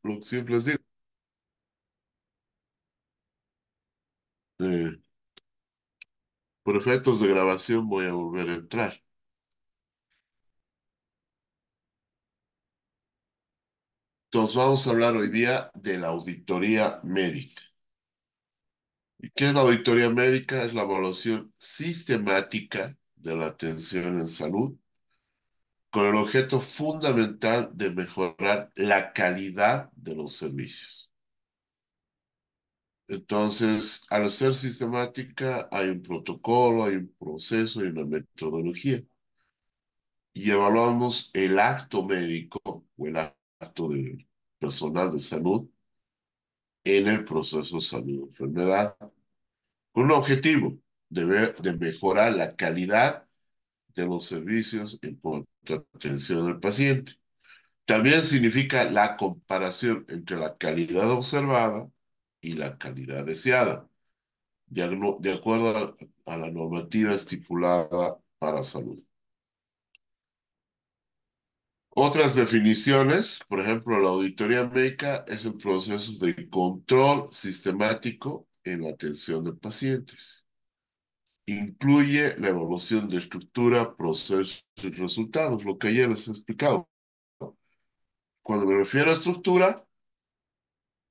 lo que siempre les digo. eh, por efectos de grabación voy a volver a entrar. Entonces vamos a hablar hoy día de la auditoría médica. ¿Y qué es la auditoría médica? Es la evaluación sistemática de la atención en salud con el objeto fundamental de mejorar la calidad de los servicios. Entonces, al ser sistemática, hay un protocolo, hay un proceso y una metodología. Y evaluamos el acto médico o el acto del personal de salud en el proceso de salud-enfermedad, con un objetivo de mejorar la calidad de los servicios en cuanto a atención al paciente. También significa la comparación entre la calidad observada y la calidad deseada, de acuerdo a la normativa estipulada para salud. Otras definiciones, por ejemplo, la auditoría médica es el proceso de control sistemático en la atención de pacientes. Incluye la evaluación de estructura, procesos y resultados, lo que ayer les he explicado. Cuando me refiero a estructura,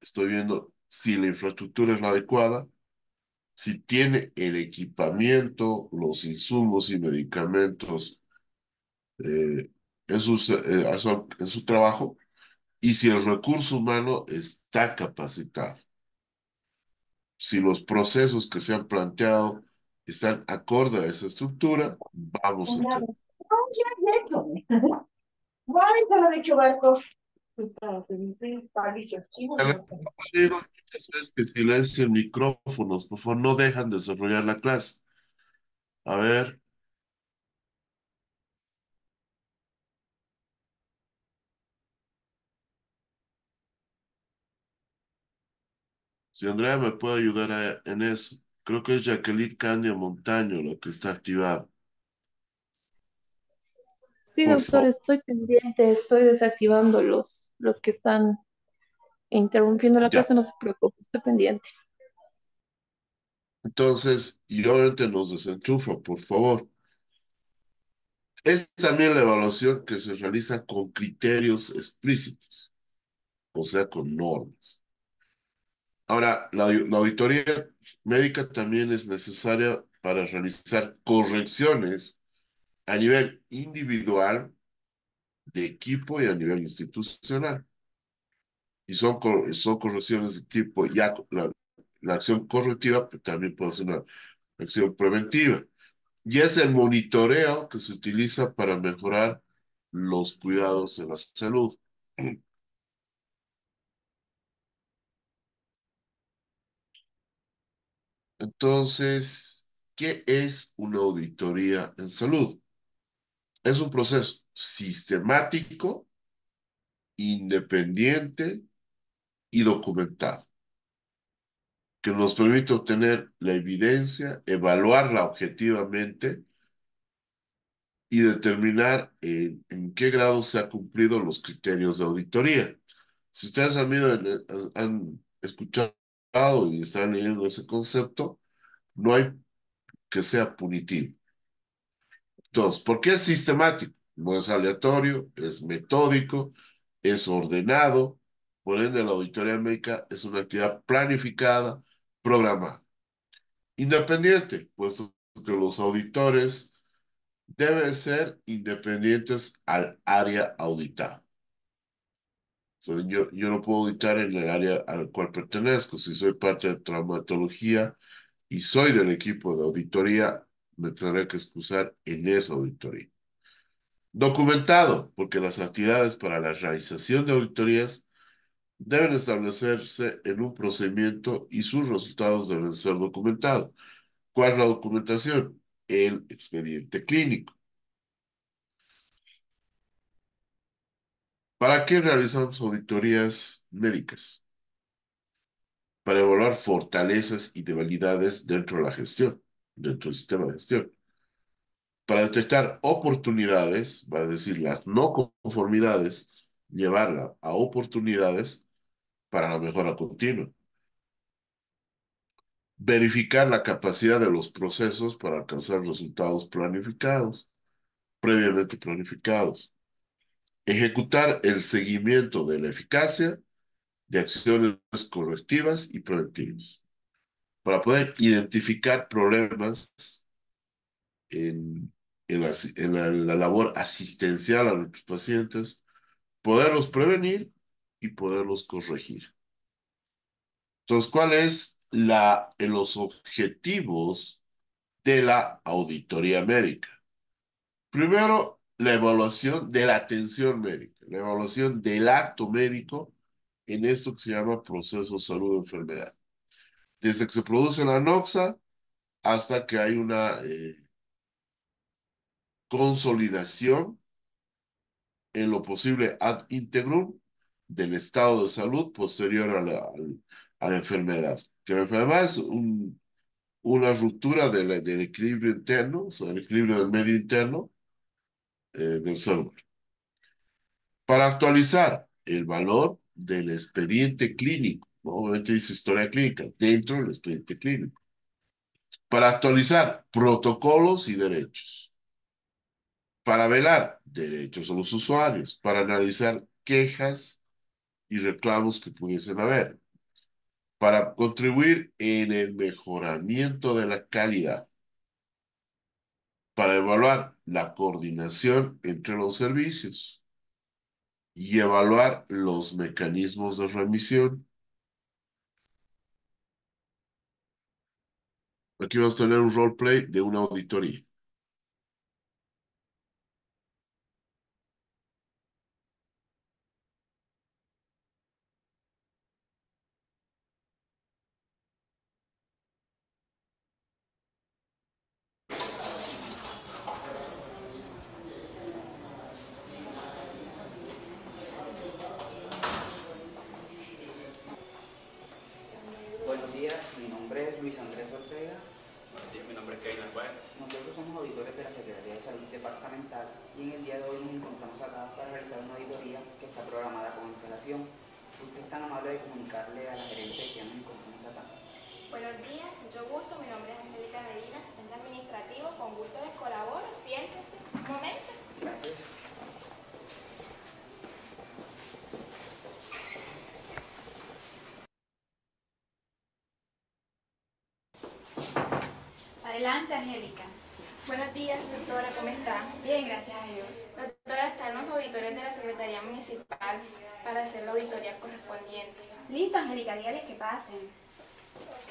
estoy viendo si la infraestructura es la adecuada, si tiene el equipamiento, los insumos y medicamentos eh, en su trabajo y si el recurso humano está capacitado, si los procesos que se han planteado están acorde a esa estructura, vamos a tener. Claro. No, ya he hecho. Guay, se lo he dicho Barco. Palitos chinos, Les no sé. digo muchas veces que silencien micrófonos, por favor, no dejan desarrollar la clase. A ver, si Andrea me puede ayudar en eso. Creo que es Jacqueline Candia Montaño la que está activada. Sí, Por doctor, favor. estoy pendiente, estoy desactivando los que están interrumpiendo la Ya. clase, no se preocupe, estoy pendiente. Entonces, y obviamente nos desenchufa, por favor. Es también la evaluación que se realiza con criterios explícitos, o sea, con normas. Ahora, la auditoría médica también es necesaria para realizar correcciones a nivel individual, de equipo y a nivel institucional. Y son correcciones de tipo, ya la acción correctiva pero también puede ser una acción preventiva. Y es el monitoreo que se utiliza para mejorar los cuidados en la salud. Entonces, ¿qué es una auditoría en salud? Es un proceso sistemático, independiente y documentado, que nos permite obtener la evidencia, evaluarla objetivamente y determinar en qué grado se han cumplido los criterios de auditoría. Si ustedes han escuchado y están leyendo ese concepto, no hay que sea punitivo. Entonces, ¿por qué es sistemático? No es aleatorio, es metódico, es ordenado. Por ende, la auditoría médica es una actividad planificada, programada. Independiente, puesto que los auditores deben ser independientes al área auditada. So, yo no puedo auditar en el área al cual pertenezco. Si soy parte de traumatología y soy del equipo de auditoría, me tendré que excusar en esa auditoría. Documentado, porque las actividades para la realización de auditorías deben establecerse en un procedimiento y sus resultados deben ser documentados. ¿Cuál es la documentación? El expediente clínico. ¿Para qué realizamos auditorías médicas? Para evaluar fortalezas y debilidades dentro de la gestión, dentro del sistema de gestión. Para detectar oportunidades, va a decir las no conformidades llevarla a oportunidades para la mejora continua. Verificar la capacidad de los procesos para alcanzar resultados planificados, previamente planificados. Ejecutar el seguimiento de la eficacia de acciones correctivas y preventivas para poder identificar problemas en, en la labor asistencial a nuestros pacientes, poderlos prevenir y poderlos corregir. Entonces, ¿cuáles los objetivos de la auditoría médica? Primero, la evaluación de la atención médica, la evaluación del acto médico en esto que se llama proceso salud-enfermedad. Desde que se produce la noxa hasta que hay una consolidación en lo posible ad integrum del estado de salud posterior a la enfermedad. Que la enfermedad es una ruptura del equilibrio interno, o sea, el equilibrio del medio interno del ser humano. Para actualizar el valor del expediente clínico, ¿no? Obviamente dice historia clínica, dentro del expediente clínico. Para actualizar protocolos y derechos. Para velar derechos de los usuarios. Para analizar quejas y reclamos que pudiesen haber. Para contribuir en el mejoramiento de la calidad. Para evaluar la coordinación entre los servicios y evaluar los mecanismos de remisión. Aquí vamos a tener un roleplay de una auditoría. Buenos días, mi nombre es Luis Andrés Ortega. Buenos días, mi nombre es Kevin Narváez. Nosotros somos auditores de la Secretaría de Salud Departamental y en el día de hoy nos encontramos acá para realizar una auditoría que está programada con antelación. Usted es tan amable de comunicarle a la gerente que nos encontramos acá. Buenos días, mucho gusto. Mi nombre es Angélica Medina, asistente administrativo. Con gusto les colaboro. Siéntense un momento. Gracias. Adelante, Angélica. Buenos días, doctora, ¿cómo está? Bien, gracias a Dios. Doctora, están los auditores de la Secretaría Municipal para hacer la auditoría correspondiente. Listo, Angélica, dígales que pasen. Ok.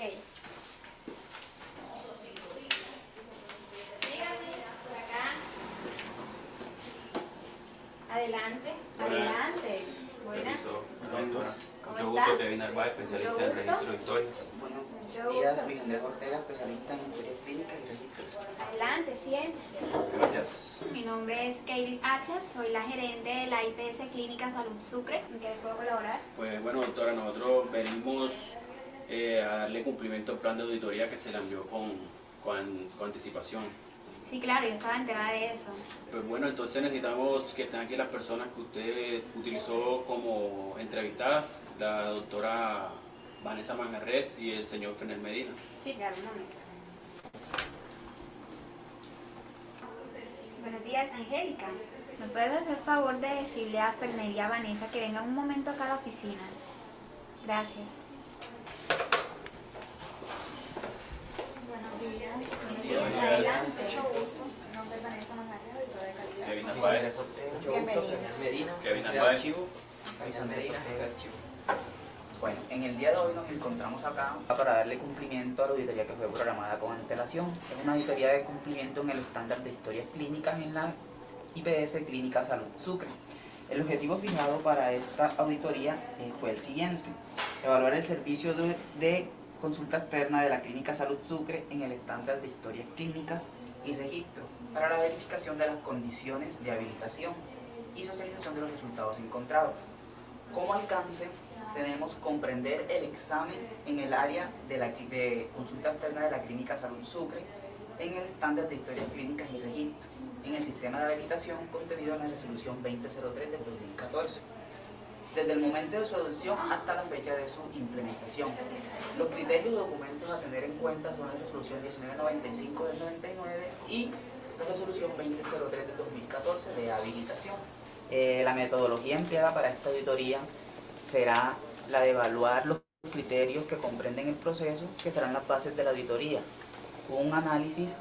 Síganme por acá. Adelante. Adelante. Buenas. Doctora. ¿Cómo Mucho está? gusto, Kevin Narváez, especialista en Mucho gusto. registro de historias. Buenos Mucho días, gusto. Luis Andrés Ortega, especialista en historias clínicas y registros. Adelante, siéntese. Gracias. Mi nombre es Keiris Arcias, soy la gerente de la IPS Clínica Salud Sucre. ¿En qué les puedo colaborar? Pues bueno, doctora, nosotros venimos a darle cumplimiento al plan de auditoría que se le envió con anticipación. Sí, claro, yo estaba enterada de eso. Pues bueno, entonces necesitamos que estén aquí las personas que usted utilizó como entrevistadas, la doctora Vanessa Manjarres y el señor Fernel Medina. Sí, claro, un momento. Buenos días, Angélica. ¿Me puedes hacer el favor de decirle a Fernel y a Vanessa que vengan un momento acá a la oficina? Gracias. Buenos días. Buenos días. días, adelante. Mucho gusto. Mi nombre es Vanessa Manjarres, auditora de calidad. Kevin Luis Narváez. Andrés Ortega, mucho gusto. Bienvenidos. Fernando Medina, Kevin jefe de Narváez. archivo. Luis Andrés Ortega, archivo. Bueno, en el día de hoy nos encontramos acá para darle cumplimiento a la auditoría que fue programada con antelación. Es una auditoría de cumplimiento en el estándar de historias clínicas en la IPS Clínica Salud Sucre. El objetivo fijado para esta auditoría fue el siguiente: evaluar el servicio de consulta externa de la Clínica Salud Sucre en el estándar de historias clínicas y registro para la verificación de las condiciones de habilitación y socialización de los resultados encontrados. Como alcance tenemos comprender el examen en el área de consulta externa de la Clínica Salud Sucre en el estándar de historias clínicas y registro en el sistema de habilitación contenido en la resolución 2003 del 2014. desde el momento de su adopción hasta la fecha de su implementación. Los criterios y documentos a tener en cuenta son la resolución 1995 del 99 y la resolución 2003 del 2014 de habilitación. La metodología empleada para esta auditoría será la de evaluar los criterios que comprenden el proceso, que serán las bases de la auditoría. Un análisis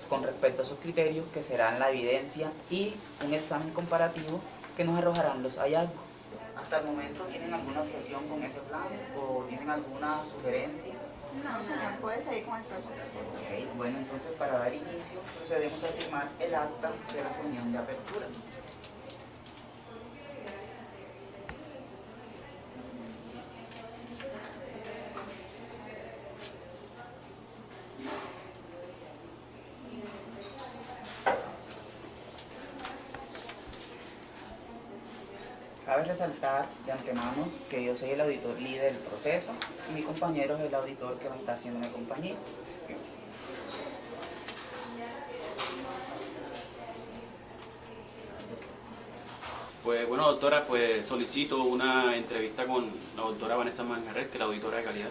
con respecto a esos criterios, que serán la evidencia, y un examen comparativo que nos arrojarán los hallazgos. ¿Hasta el momento tienen alguna objeción con ese plan o tienen alguna sugerencia? No, señor, puede seguir con el proceso. Ok, bueno, entonces para dar inicio procedemos a firmar el acta de la reunión de apertura. Cabe resaltar de antemano que yo soy el auditor líder del proceso y mi compañero es el auditor que va a estar haciendo mi compañía. Pues bueno, doctora, pues solicito una entrevista con la doctora Vanessa Manjarres, que es la auditora de calidad.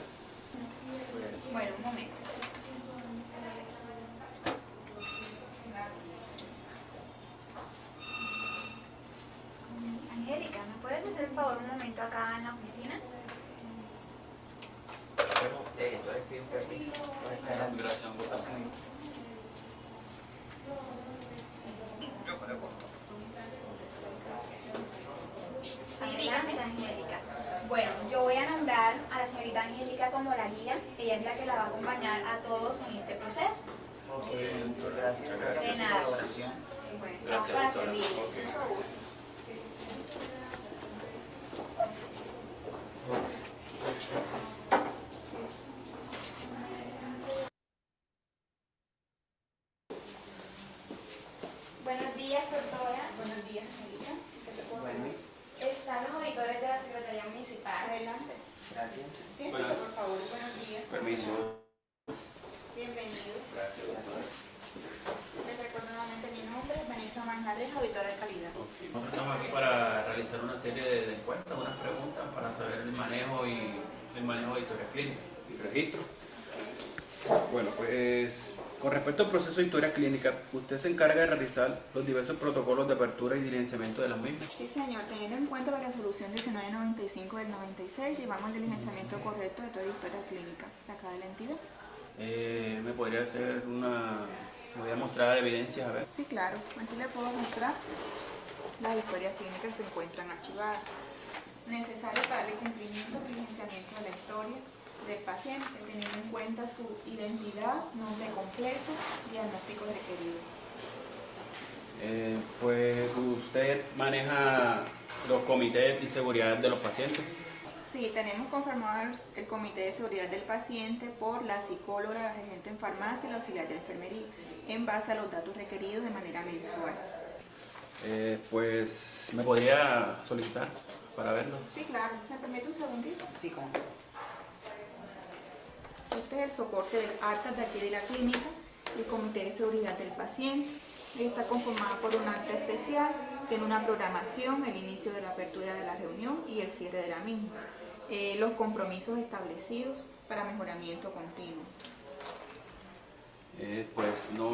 Bueno, un momento. Angélica, ¿me puedes hacer un favor un momento acá en la oficina? Gracias, doctora. Sí, dígame, Angélica. Bueno, yo voy a nombrar a la señorita Angélica como la guía. Ella es la que la va a acompañar a todos en este proceso. Ok, muchas gracias. Gracias por De su nada. colaboración. Bueno, estamos Gracias, para doctora. servirles. Ok, gracias. Buenos días, doctora. Buenos días, Angélica. ¿Qué te puedo Buenas. servir? Están los auditores de la Secretaría Municipal. Adelante. Gracias. Siéntese, por favor. Buenos días. Permiso. Bienvenido. Gracias, doctora. Les recuerdo nuevamente mi nombre, Vanessa Manjarres, auditora de calidad. Nosotros estamos aquí para realizar una serie de encuestas, unas preguntas para saber el manejo de auditoría clínica y registro. Bueno, pues con respecto al proceso de auditoría clínica, usted se encarga de realizar los diversos protocolos de apertura y diligenciamiento de las mismas. Sí, señor. Teniendo en cuenta la resolución 1995 del 96, llevamos el diligenciamiento correcto de toda historia clínica de acá de la entidad. ¿Me podría hacer me voy a mostrar evidencias, a ver? Sí, claro. Aquí le puedo mostrar las historias clínicas se encuentran archivadas. Necesarias para el cumplimiento y diligenciamiento de la historia del paciente, teniendo en cuenta su identidad, nombre completo, diagnóstico requerido. Pues usted maneja los comités de seguridad de los pacientes. Sí, tenemos conformado el Comité de Seguridad del Paciente por la psicóloga, la regente en farmacia y la auxiliar de enfermería, en base a los datos requeridos de manera mensual. Pues me podría solicitar para verlo. Sí, claro. ¿Me permite un segundito? Sí, como. Este es el soporte del acta de aquí de la clínica, el Comité de Seguridad del Paciente. Está conformado por un acta especial, tiene una programación, el inicio de la apertura de la reunión y el cierre de la misma. Los compromisos establecidos para mejoramiento continuo. Pues no,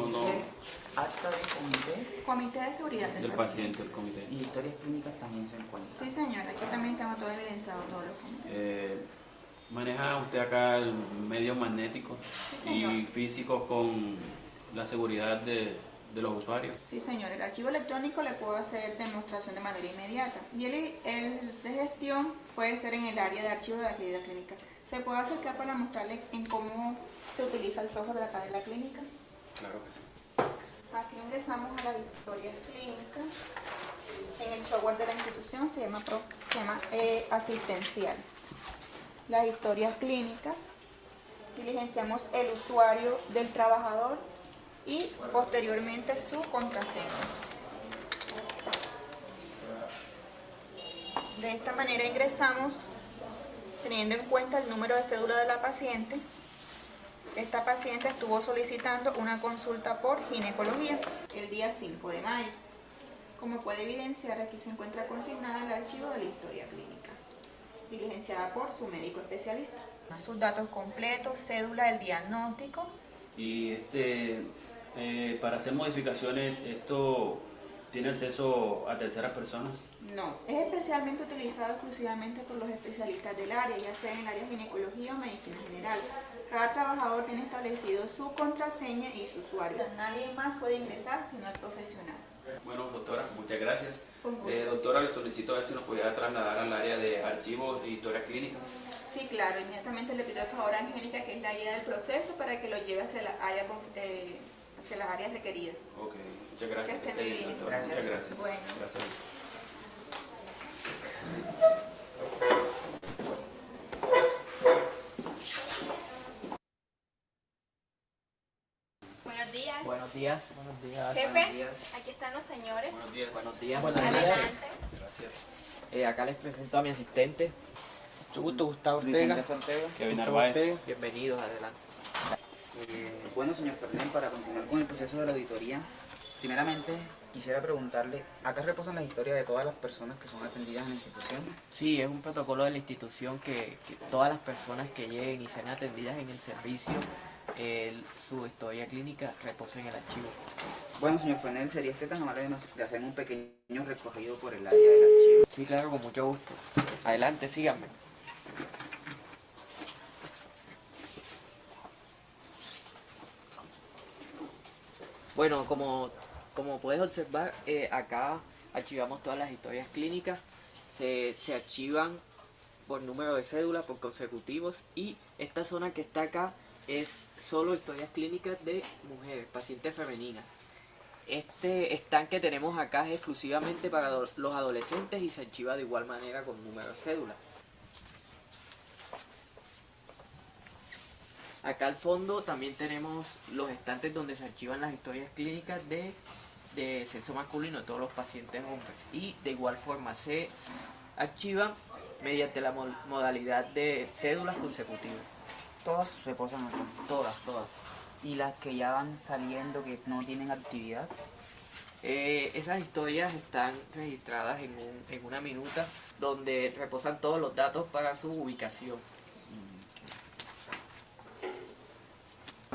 Acta de comité Comité de Seguridad del del Paciente. paciente, el comité. y historias clínicas también se encuentran. Sí, señora, aquí también tengo todo evidenciado, todos los comités. ¿Maneja usted acá el medio magnético Sí, señor. y físico con la seguridad de los usuarios? Sí, señor, el archivo electrónico le puedo hacer demostración de manera inmediata. Y el de gestión puede ser en el área de archivo de la actividad clínica. Se puede acercar para mostrarle en cómo se utiliza el software de acá de la clínica. Claro que sí. Aquí ingresamos a las historias clínicas. En el software de la institución se llama asistencial. Las historias clínicas, diligenciamos el usuario del trabajador y posteriormente su contraseña. De esta manera ingresamos teniendo en cuenta el número de cédula de la paciente. Esta paciente estuvo solicitando una consulta por ginecología el día 5 de mayo. Como puede evidenciar, aquí se encuentra consignada el archivo de la historia clínica. diligenciada por su médico especialista. Sus datos completos, cédula del diagnóstico. Y para hacer modificaciones, ¿esto tiene acceso a terceras personas? No, es especialmente utilizado exclusivamente por los especialistas del área, ya sea en el área de ginecología o medicina general. Cada trabajador tiene establecido su contraseña y su usuario. Nadie más puede ingresar sino el profesional. Bueno, doctora, muchas gracias. Con gusto. Doctora, le solicito a ver si nos pudiera trasladar al área de archivos e historias clínicas. Sí, claro, inmediatamente le pido el favor a Angélica, que es la guía del proceso, para que lo lleve hacia las áreas requeridas. Ok, muchas gracias. Que esté muy bien. Doctora. Gracias. Muchas gracias. Bueno. Gracias. Buenos días. Buenos días. Buenos días. Jefe, Buenos días. aquí están los señores. Buenos días. Buenos días. Adelante. Gracias. Acá les presento a mi asistente. Mucho gusto, Gustavo Ortega. Vicente Santiago. Kevin Gustavo Narváez. Ortega. Bienvenidos, adelante. Bueno, señor Fernández, para continuar con el proceso de la auditoría, primeramente quisiera preguntarle, ¿acá reposan las historias de todas las personas que son atendidas en la institución? Sí, es un protocolo de la institución que todas las personas que lleguen y sean atendidas en el servicio, su historia clínica reposa en el archivo. Bueno, señor Fernández, ¿sería usted tan amable de hacerme un pequeño recorrido por el área del archivo? Sí, claro, con mucho gusto. Adelante, síganme. Bueno, como puedes observar, acá archivamos todas las historias clínicas. Se archivan por número de cédula, por consecutivos, y esta zona que está acá es solo historias clínicas de mujeres, pacientes femeninas. Este stand que tenemos acá es exclusivamente para los adolescentes y se archiva de igual manera con número de cédula. Acá al fondo también tenemos los estantes donde se archivan las historias clínicas de sexo masculino, todos los pacientes hombres. Y de igual forma se archivan mediante la modalidad de cédulas consecutivas. Todas reposan acá. Todas. ¿Y las que ya van saliendo, que no tienen actividad? Esas historias están registradas en una minuta donde reposan todos los datos para su ubicación.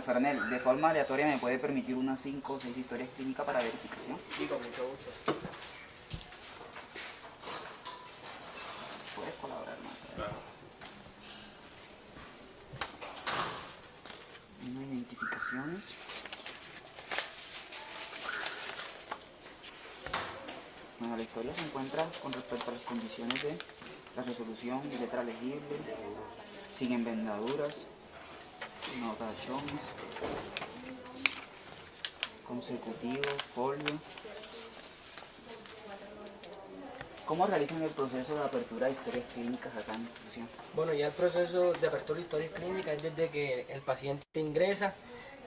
Fernel, de forma aleatoria me puede permitir unas 5 o 6 historias clínicas para verificación. Sí, con mucho gusto. ¿Puedes colaborar más? Claro. Identificaciones. Bueno, la historia se encuentra con respecto a las condiciones de la resolución y letra legible, sin envergaduras, notaciones, consecutivo, folio. ¿Cómo realizan el proceso de apertura de historias clínicas acá en la institución? Bueno, ya el proceso de apertura de historias clínicas es desde que el paciente ingresa,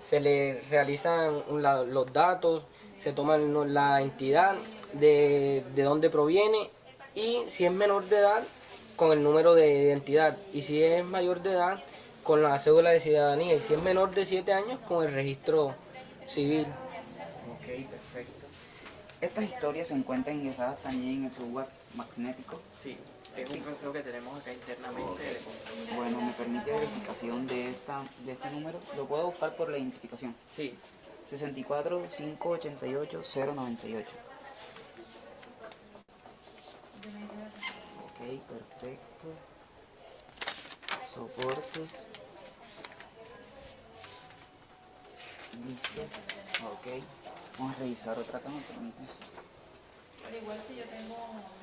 se le realizan los datos, se toman la entidad, de dónde proviene, y si es menor de edad, con el número de identidad, y si es mayor de edad, con la cédula de ciudadanía, y si es menor de 7 años, con el registro civil. Ok, perfecto. Estas historias se encuentran ingresadas también en el software magnético. Sí, es un proceso que tenemos acá internamente de control. Bueno, ¿me permite verificación de este número? ¿Lo puedo buscar por la identificación? Sí, 64 588 098. Ok, perfecto. Soportes. Listo. Ok. Vamos a revisar otra acá, ¿me permites?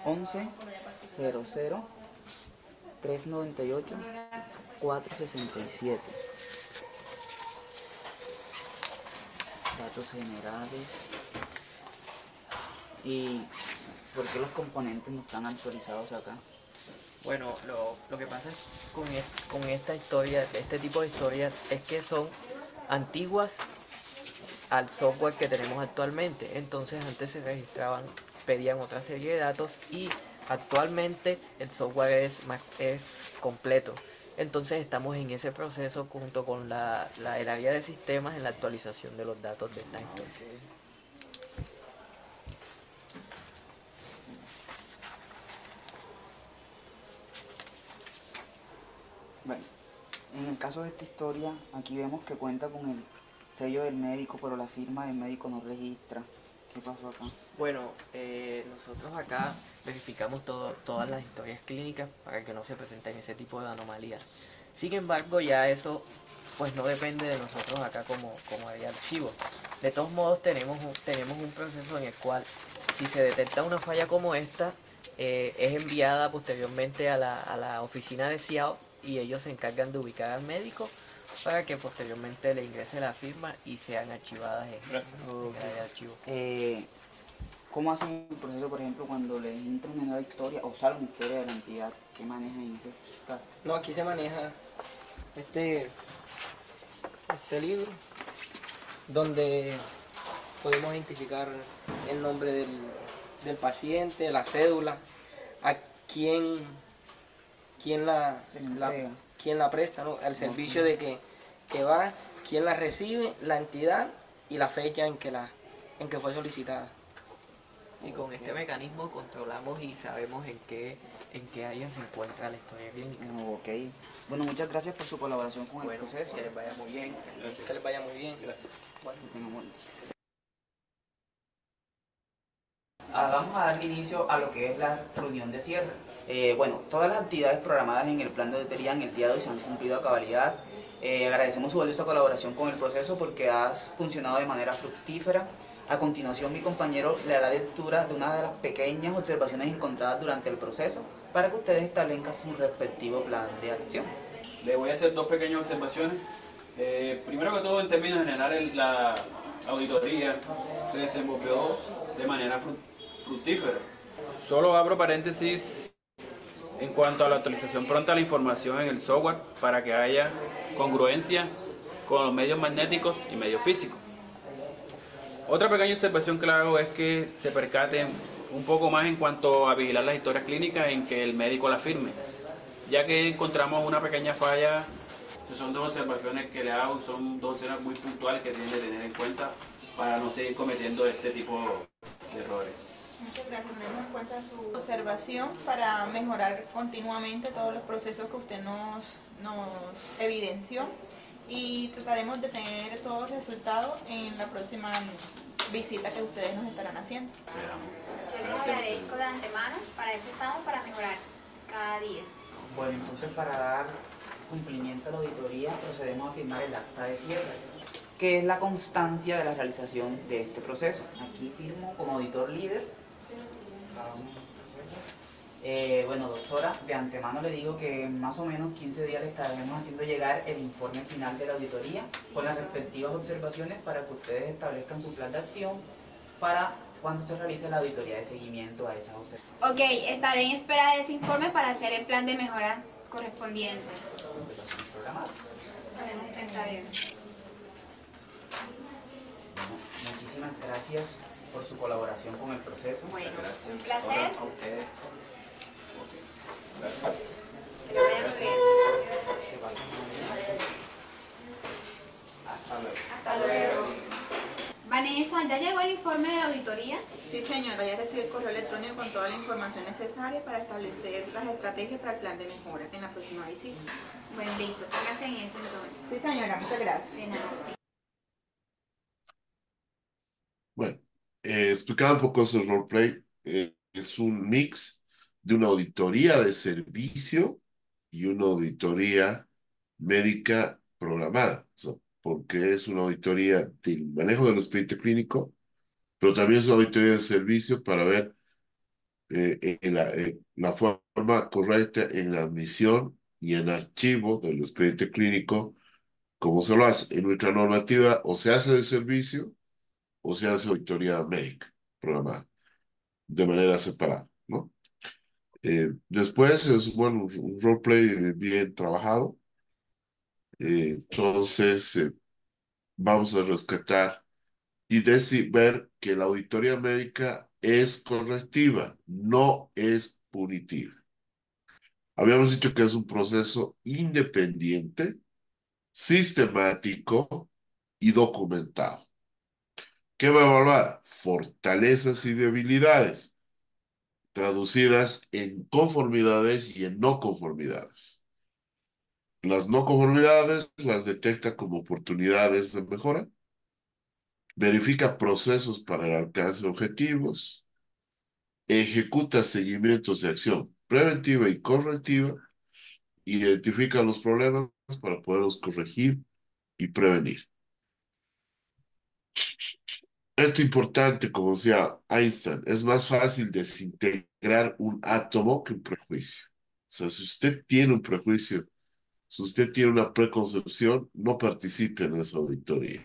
11 00 398 467. Datos generales. ¿Y por qué los componentes no están actualizados acá? bueno, lo que pasa es con esta historia, este tipo de historias, es que son antiguas al software que tenemos actualmente. Entonces antes se registraban, pedían otra serie de datos, y actualmente el software es completo. Entonces estamos en ese proceso junto con el área de sistemas en la actualización de los datos de esta historia. Bueno, en el caso de esta historia, aquí vemos que cuenta con el sello del médico, pero la firma del médico no registra. ¿Qué pasó acá? Bueno, nosotros acá verificamos todas las historias clínicas para que no se presenten ese tipo de anomalías. Sin embargo, ya eso pues no depende de nosotros acá como área de archivo. De todos modos, tenemos un proceso en el cual, si se detecta una falla como esta, es enviada posteriormente a la oficina de SIAO y ellos se encargan de ubicar al médico para que posteriormente le ingrese la firma y sean archivadas en el área de archivo. ¿Cómo hacen el proceso, por ejemplo, cuando les entra una nueva historia o sale una historia de la entidad? ¿Qué manejan en ese caso? No, aquí se maneja este libro, donde podemos identificar el nombre del paciente, la cédula, a quién quién la presta, ¿no? El servicio de que va, quién la recibe, la entidad y la fecha en que fue solicitada. Y con este mecanismo controlamos y sabemos en qué área se encuentra la historia clínica. Ok. Bueno, muchas gracias por su colaboración con el proceso. Que les vaya muy bien. Gracias. Que les vaya muy bien. Gracias. Vamos a dar inicio a lo que es la reunión de cierre. Bueno, todas las actividades programadas en el plan de auditoría en el día de hoy se han cumplido a cabalidad. Agradecemos su valiosa colaboración con el proceso porque has funcionado de manera fructífera. A continuación, mi compañero le hará lectura de una de las pequeñas observaciones encontradas durante el proceso para que ustedes establezcan su respectivo plan de acción. Le voy a hacer dos pequeñas observaciones. Primero que todo, en términos generales, la auditoría se desenvolvió de manera fructífera. Solo abro paréntesis en cuanto a la actualización pronta de la información en el software para que haya congruencia con los medios magnéticos y medios físicos. Otra pequeña observación que le hago es que se percaten un poco más en cuanto a vigilar las historias clínicas en que el médico las firme, ya que encontramos una pequeña falla. Esas son dos observaciones que le hago, son dos observaciones muy puntuales que tienen que tener en cuenta para no seguir cometiendo este tipo de errores. Muchas gracias. Tenemos en cuenta su observación para mejorar continuamente todos los procesos que usted nos evidenció y trataremos de tener todos los resultados en la próxima visita que ustedes nos estarán haciendo. Yo les agradezco de antemano, para eso estamos, para mejorar cada día. Bueno, entonces para dar cumplimiento a la auditoría procedemos a firmar el acta de cierre, que es la constancia de la realización de este proceso. Aquí firmo como auditor líder. Bueno, doctora, de antemano le digo que en más o menos 15 días le estaremos haciendo llegar el informe final de la auditoría con las respectivas observaciones para que ustedes establezcan su plan de acción para cuando se realice la auditoría de seguimiento a esas observaciones. Ok, estaré en espera de ese informe para hacer el plan de mejora correspondiente. Está bien. Bueno, muchísimas gracias por su colaboración con el proceso. Bueno, Gracias. un placer. A ustedes. Gracias. Que lo vaya muy bien. Que pasen muy bien. Hasta luego. Hasta luego. Vanessa, ¿ya llegó el informe de la auditoría? Sí, señora, ya recibí el correo electrónico con toda la información necesaria para establecer las estrategias para el plan de mejora en la próxima visita. Bueno, listo, póngase en eso entonces. Sí, señora, muchas gracias. De nada. Bueno, explicaba un poco ese roleplay. Es un mix de una auditoría de servicio y una auditoría médica programada. O sea, porque es una auditoría del manejo del expediente clínico, pero también es una auditoría de servicio para ver la forma correcta en la admisión y en archivo del expediente clínico, como se lo hace. En nuestra normativa, o se hace de servicio o se hace auditoría médica programada de manera separada, ¿no? Después es, bueno, un roleplay bien trabajado. Entonces, vamos a rescatar y ver que la auditoría médica es correctiva, no es punitiva. Habíamos dicho que es un proceso independiente, sistemático y documentado. ¿Qué va a evaluar? Fortalezas y debilidades, traducidas en conformidades y en no conformidades. Las no conformidades las detecta como oportunidades de mejora, verifica procesos para el alcance de objetivos, ejecuta seguimientos de acción preventiva y correctiva, identifica los problemas para poderlos corregir y prevenir. Esto importante, como decía Einstein, es más fácil desintegrar un átomo que un prejuicio. O sea, si usted tiene un prejuicio, si usted tiene una preconcepción, no participe en esa auditoría.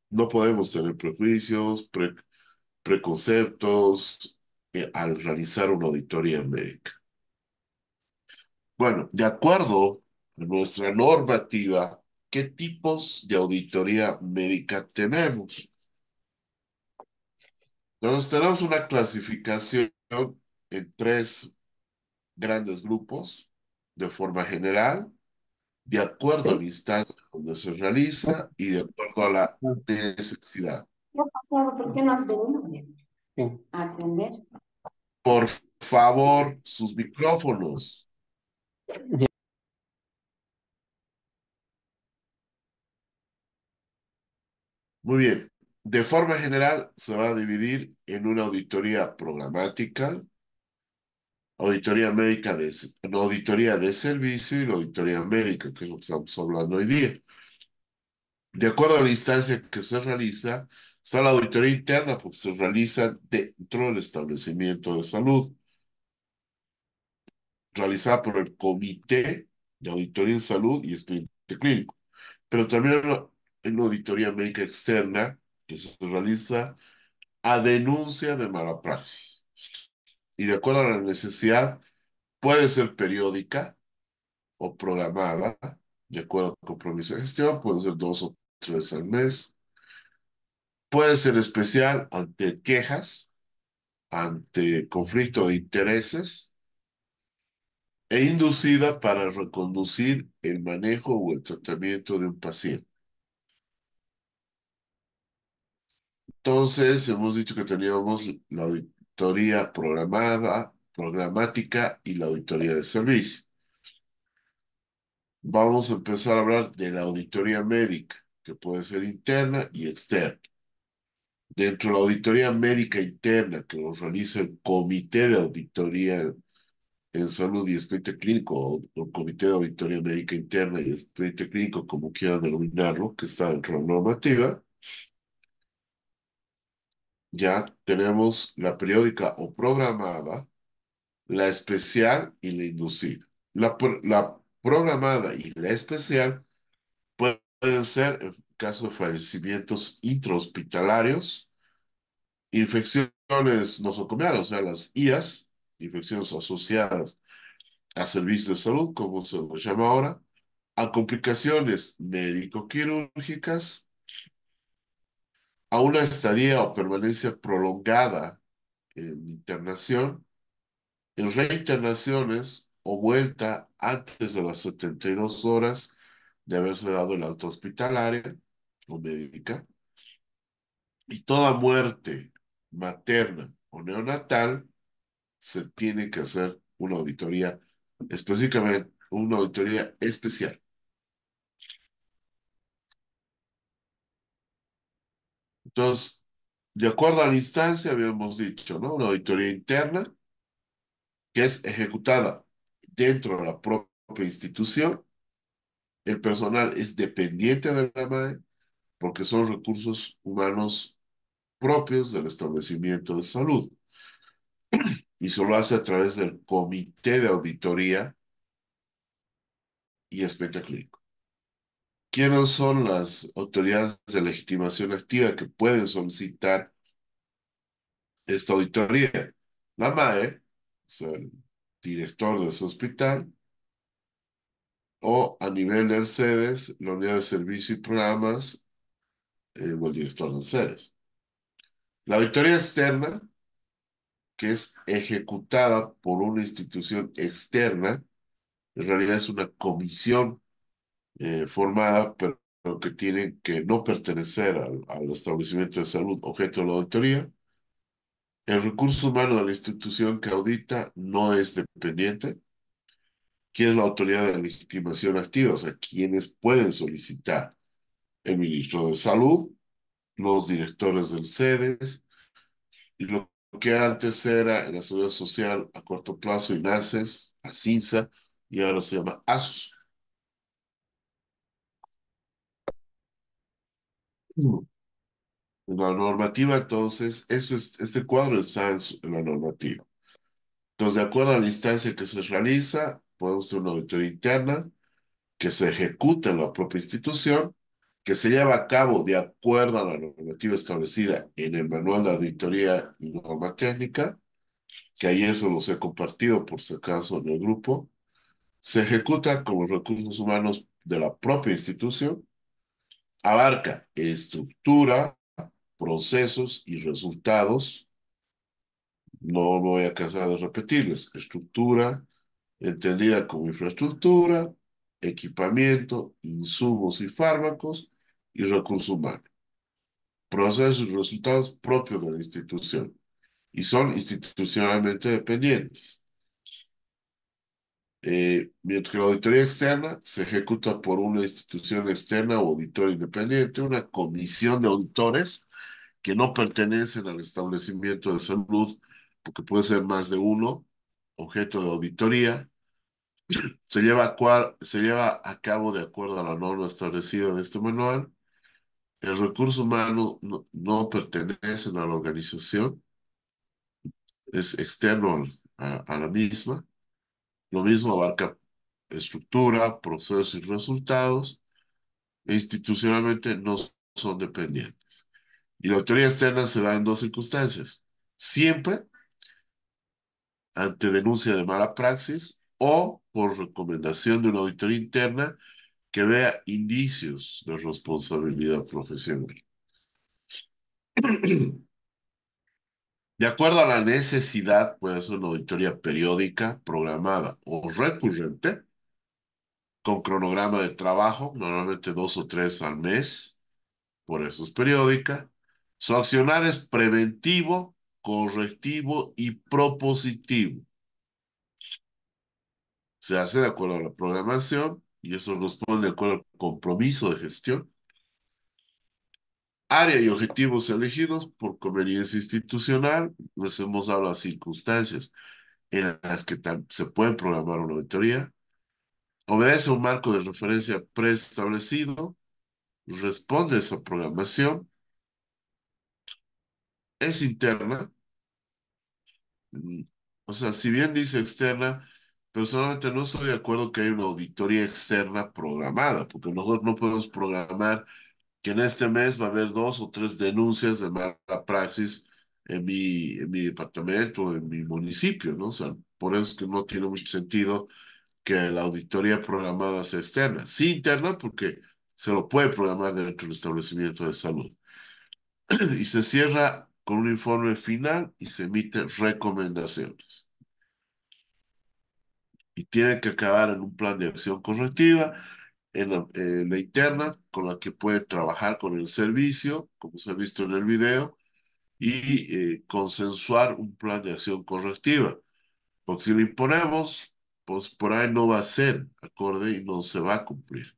No podemos tener prejuicios, preconceptos al realizar una auditoría médica. Bueno, de acuerdo a nuestra normativa, ¿qué tipos de auditoría médica tenemos? Entonces, tenemos una clasificación en tres grandes grupos, de forma general, de acuerdo a la instancia donde se realiza y de acuerdo a la necesidad. ¿Por qué no has venido a atender? Por favor, sus micrófonos. Muy bien. De forma general, se va a dividir en una auditoría programática, auditoría médica, una auditoría de servicio y la auditoría médica, que es lo que estamos hablando hoy día. De acuerdo a la instancia que se realiza, está la auditoría interna, porque se realiza dentro del establecimiento de salud, realizada por el Comité de Auditoría en Salud y Expediente Clínico. Pero también en la auditoría médica externa, que se realiza a denuncia de mala praxis. Y de acuerdo a la necesidad, puede ser periódica o programada, de acuerdo al compromiso de gestión, puede ser 2 o 3 al mes. Puede ser especial ante quejas, ante conflicto de intereses e inducida para reconducir el manejo o el tratamiento de un paciente. Entonces, hemos dicho que teníamos la auditoría programada, programática y la auditoría de servicio. Vamos a empezar a hablar de la auditoría médica, que puede ser interna y externa. Dentro de la auditoría médica interna, que lo realiza el Comité de Auditoría en Salud y Expediente Clínico, o Comité de Auditoría Médica Interna y Expediente Clínico, como quieran denominarlo, que está dentro de la normativa, ya tenemos la periódica o programada, la especial y la inducida. La programada y la especial pueden ser, en caso de fallecimientos intrahospitalarios, infecciones nosocomiales, o sea, las IAS, infecciones asociadas a servicios de salud, como se los llama ahora, a complicaciones médico-quirúrgicas, a una estadía o permanencia prolongada en internación, en reinternaciones o vuelta antes de las 72 horas de haberse dado el alta hospitalaria o médica, y toda muerte materna o neonatal se tiene que hacer una auditoría, específicamente una auditoría especial. Entonces, de acuerdo a la instancia, habíamos dicho, ¿no? Una auditoría interna que es ejecutada dentro de la propia institución. El personal es dependiente de la MAE porque son recursos humanos propios del establecimiento de salud y solo hace a través del Comité de Auditoría y Expediente Clínico. ¿Quiénes son las autoridades de legitimación activa que pueden solicitar esta auditoría? La MAE, o sea, el director de ese hospital, o a nivel del CEDES, la unidad de servicio y programas, o el director del CEDES. La auditoría externa, que es ejecutada por una institución externa, en realidad es una comisión formada, pero que tiene que no pertenecer al establecimiento de salud objeto de la auditoría. El recurso humano de la institución que audita no es dependiente ¿Quién es la autoridad de legitimación activa? O sea, ¿quiénes pueden solicitar? El ministro de Salud, los directores del CEDES, y lo que antes era en la Seguridad Social a corto plazo, INASES, ASINSA, y ahora se llama ASUS. En la normativa, entonces, este cuadro está en la normativa. Entonces, de acuerdo a la instancia que se realiza, podemos tener una auditoría interna que se ejecuta en la propia institución, que se lleva a cabo de acuerdo a la normativa establecida en el Manual de Auditoría y Norma Técnica, que ahí eso los he compartido por si acaso en el grupo, se ejecuta con los recursos humanos de la propia institución, abarca estructura, procesos y resultados. No me voy a cansar de repetirles. Estructura, entendida como infraestructura, equipamiento, insumos y fármacos y recursos humanos. Procesos y resultados propios de la institución y son institucionalmente dependientes. Mientras que la auditoría externa se ejecuta por una institución externa o auditor independiente, una comisión de auditores que no pertenecen al establecimiento de salud, porque puede ser más de uno, objeto de auditoría, se lleva a cabo de acuerdo a la norma establecida en este manual. El recurso humano no pertenece a la organización, es externo a la misma. Lo mismo abarca estructura, procesos y resultados, e institucionalmente no son dependientes. Y la auditoría externa se da en dos circunstancias. Siempre ante denuncia de mala praxis o por recomendación de una auditoría interna que vea indicios de responsabilidad profesional. De acuerdo a la necesidad, puede ser una auditoría periódica, programada o recurrente, con cronograma de trabajo, normalmente 2 o 3 al mes, por eso es periódica. Su accionar es preventivo, correctivo y propositivo. Se hace de acuerdo a la programación y eso responde de acuerdo al compromiso de gestión. Área y objetivos elegidos por conveniencia institucional. Les hemos dado las circunstancias en las que se puede programar una auditoría. Obedece a un marco de referencia preestablecido. Responde a esa programación. Es interna. mm, O sea, si bien dice externa, personalmente no estoy de acuerdo que haya una auditoría externa programada, porque nosotros no podemos programar que en este mes va a haber 2 o 3 denuncias de mala praxis en mi departamento, en mi municipio, ¿no? O sea, por eso es que no tiene mucho sentido que la auditoría programada sea externa. Sí interna, porque se lo puede programar dentro del establecimiento de salud. Y se cierra con un informe final y se emiten recomendaciones. Y tiene que acabar en un plan de acción correctiva en la interna, con la que pueden trabajar con el servicio, como se ha visto en el video, y consensuar un plan de acción correctiva. Porque si lo imponemos, pues por ahí no va a ser acorde y no se va a cumplir.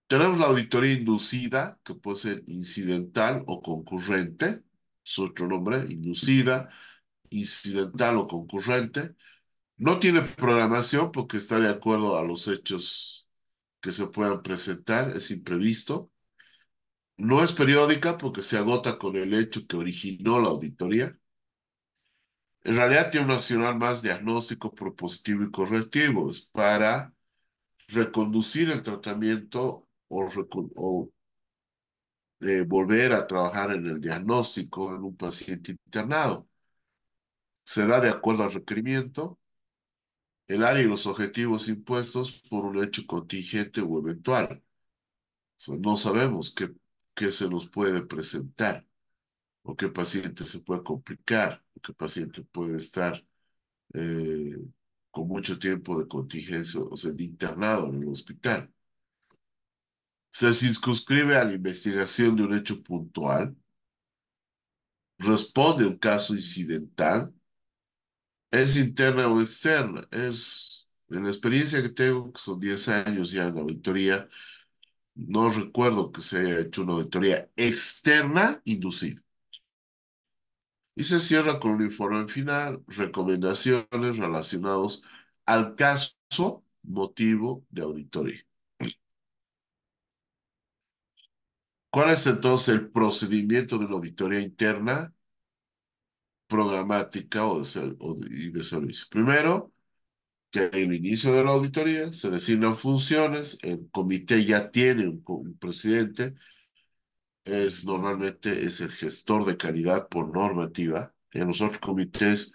Tenemos la auditoría inducida, que puede ser incidental o concurrente, su otro nombre, inducida, incidental o concurrente. No tiene programación porque está de acuerdo a los hechos que se puedan presentar, es imprevisto. No es periódica porque se agota con el hecho que originó la auditoría. En realidad tiene un accionar más diagnóstico, propositivo y correctivo. Es para reconducir el tratamiento o volver a trabajar en el diagnóstico en un paciente internado. Se da de acuerdo al requerimiento, el área y los objetivos impuestos por un hecho contingente o eventual. O sea, no sabemos qué se nos puede presentar, o qué paciente se puede complicar, o qué paciente puede estar eh, con mucho tiempo de contingencia, o sea, de internado en el hospital. Se circunscribe a la investigación de un hecho puntual, responde a un caso incidental, es interna o externa, es En la experiencia que tengo, que son 10 años ya en la auditoría, no recuerdo que se haya hecho una auditoría externa inducida. Y se cierra con un informe final, recomendaciones relacionados al caso motivo de auditoría. ¿Cuál es entonces el procedimiento de una auditoría interna programática y de servicio? Primero, que al inicio de la auditoría se designan funciones, el comité ya tiene un presidente, normalmente es el gestor de calidad por normativa. En los otros comités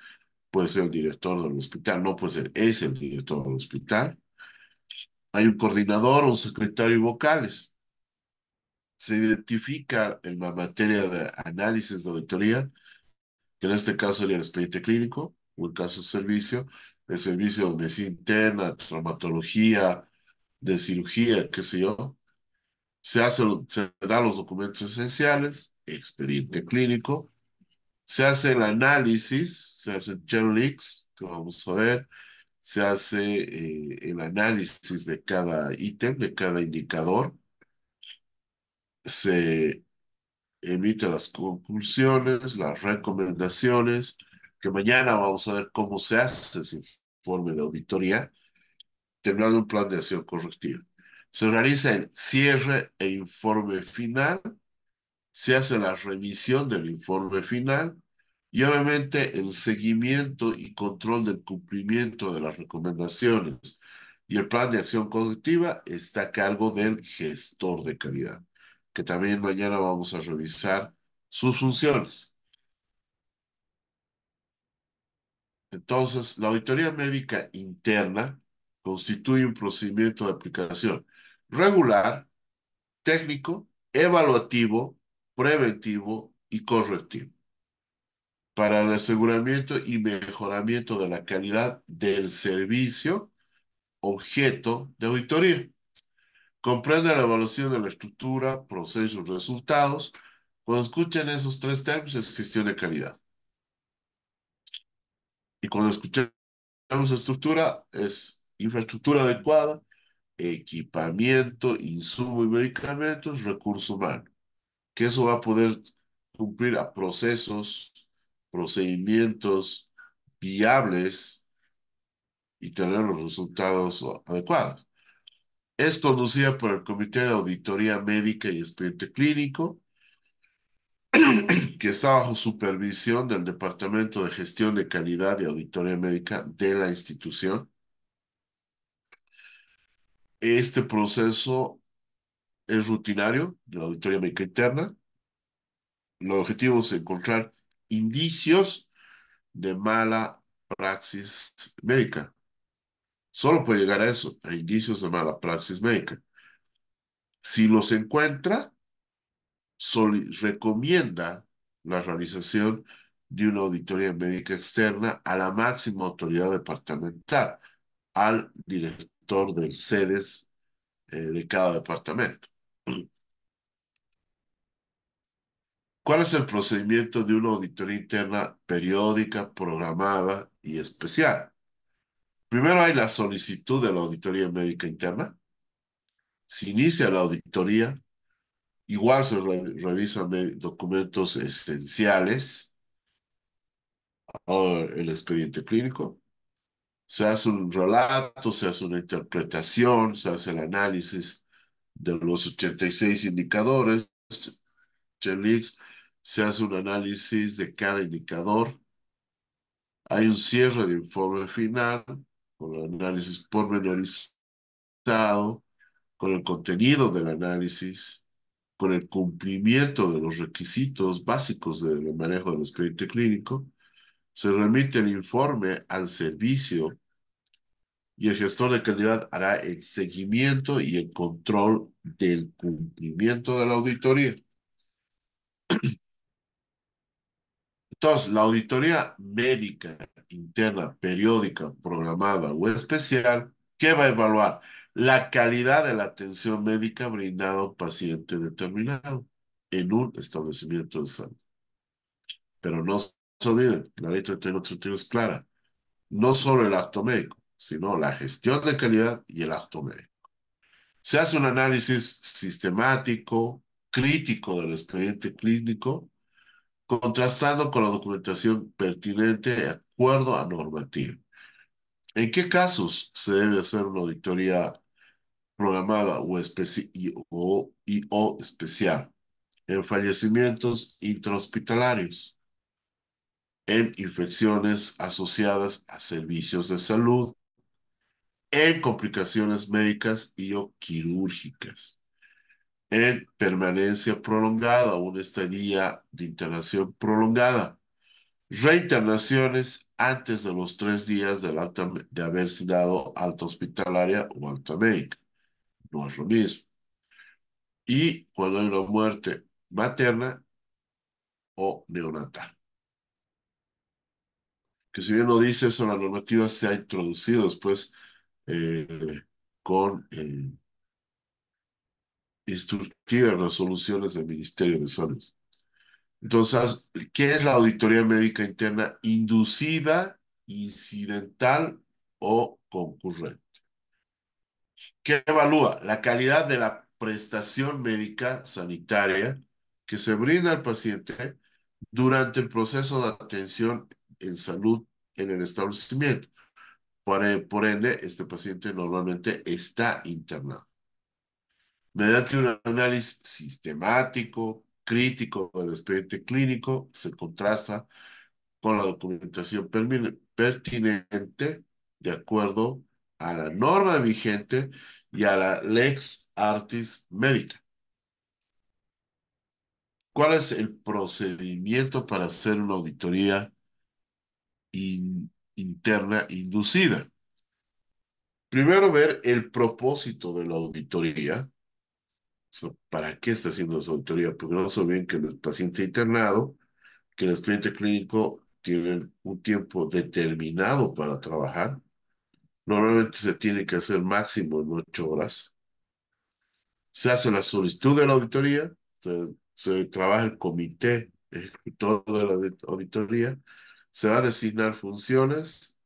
puede ser el director del hospital, no puede ser, es el director del hospital. Hay un coordinador, un secretario y vocales. Se identifica en la materia de análisis de auditoría, que en este caso sería el expediente clínico, o el caso de servicio, el servicio de medicina interna, traumatología, de cirugía, qué sé yo. Se dan los documentos esenciales, expediente clínico, se hace el análisis, se hace leaks, que vamos a ver, se hace el análisis de cada ítem, de cada indicador, se emite las conclusiones, las recomendaciones, que mañana vamos a ver cómo se hace ese informe de auditoría, terminando un plan de acción correctiva. Se realiza el cierre e informe final, se hace la revisión del informe final y obviamente el seguimiento y control del cumplimiento de las recomendaciones y el plan de acción correctiva está a cargo del gestor de calidad, que también mañana vamos a revisar sus funciones. Entonces, la auditoría médica interna constituye un procedimiento de aplicación regular, técnico, evaluativo, preventivo y correctivo para el aseguramiento y mejoramiento de la calidad del servicio objeto de auditoría. Comprende la evaluación de la estructura, procesos, resultados. Cuando escuchen esos tres términos es gestión de calidad. Y cuando escuchemos estructura es infraestructura adecuada, equipamiento, insumo y medicamentos, recurso humano. Que eso va a poder cumplir a procesos, procedimientos viables y tener los resultados adecuados. Es conducida por el Comité de Auditoría Médica y Expediente Clínico, que está bajo supervisión del Departamento de Gestión de Calidad y Auditoría Médica de la institución. Este proceso es rutinario de la auditoría médica interna. El objetivo es encontrar indicios de mala praxis médica. Solo puede llegar a eso, a indicios de mala praxis médica. Si los encuentra, recomienda la realización de una auditoría médica externa a la máxima autoridad departamental, al director del SEDES de cada departamento. ¿Cuál es el procedimiento de una auditoría interna periódica, programada y especial? Primero hay la solicitud de la auditoría médica interna. Se inicia la auditoría. Igual se revisan documentos esenciales o el expediente clínico. Se hace un relato, se hace una interpretación, se hace el análisis de los 86 indicadores, Chelix, se hace un análisis de cada indicador. Hay un cierre de informe final con el análisis pormenorizado, con el contenido del análisis, con el cumplimiento de los requisitos básicos del manejo del expediente clínico. Se remite el informe al servicio y el gestor de calidad hará el seguimiento y el control del cumplimiento de la auditoría. Entonces, la auditoría médica interna, periódica, programada o especial, ¿qué va a evaluar? La calidad de la atención médica brindada a un paciente determinado en un establecimiento de salud. Pero no se olviden, la ley 31 es clara. No solo el acto médico, sino la gestión de calidad y el acto médico. Se hace un análisis sistemático, crítico del expediente clínico, contrastando con la documentación pertinente de acuerdo a normativa. ¿En qué casos se debe hacer una auditoría programada o especial? En fallecimientos intrahospitalarios, en infecciones asociadas a servicios de salud, en complicaciones médicas y o quirúrgicas, en permanencia prolongada, una estadía de internación prolongada, reinternaciones antes de los 3 días de haberse dado alta hospitalaria o alta médica. No es lo mismo. Y cuando hay una muerte materna o neonatal. Que si bien no dice eso, la normativa se ha introducido después eh, con instructivas resoluciones del Ministerio de Salud. Entonces, ¿qué es la auditoría médica interna inducida, incidental o concurrente? ¿Qué evalúa? La calidad de la prestación médica sanitaria que se brinda al paciente durante el proceso de atención en salud en el establecimiento. Por ende, este paciente normalmente está internado. Mediante un análisis sistemático, crítico del expediente clínico, se contrasta con la documentación pertinente de acuerdo a la norma vigente y a la lex artis médica. ¿Cuál es el procedimiento para hacer una auditoría interna inducida? Primero, ver el propósito de la auditoría. O sea, ¿para qué está haciendo esa auditoría? Porque no se olviden que el paciente internado, que el expediente clínico tienen un tiempo determinado para trabajar. Normalmente se tiene que hacer máximo en 8 horas. Se hace la solicitud de la auditoría, se trabaja el comité ejecutor de la auditoría, se va a designar funciones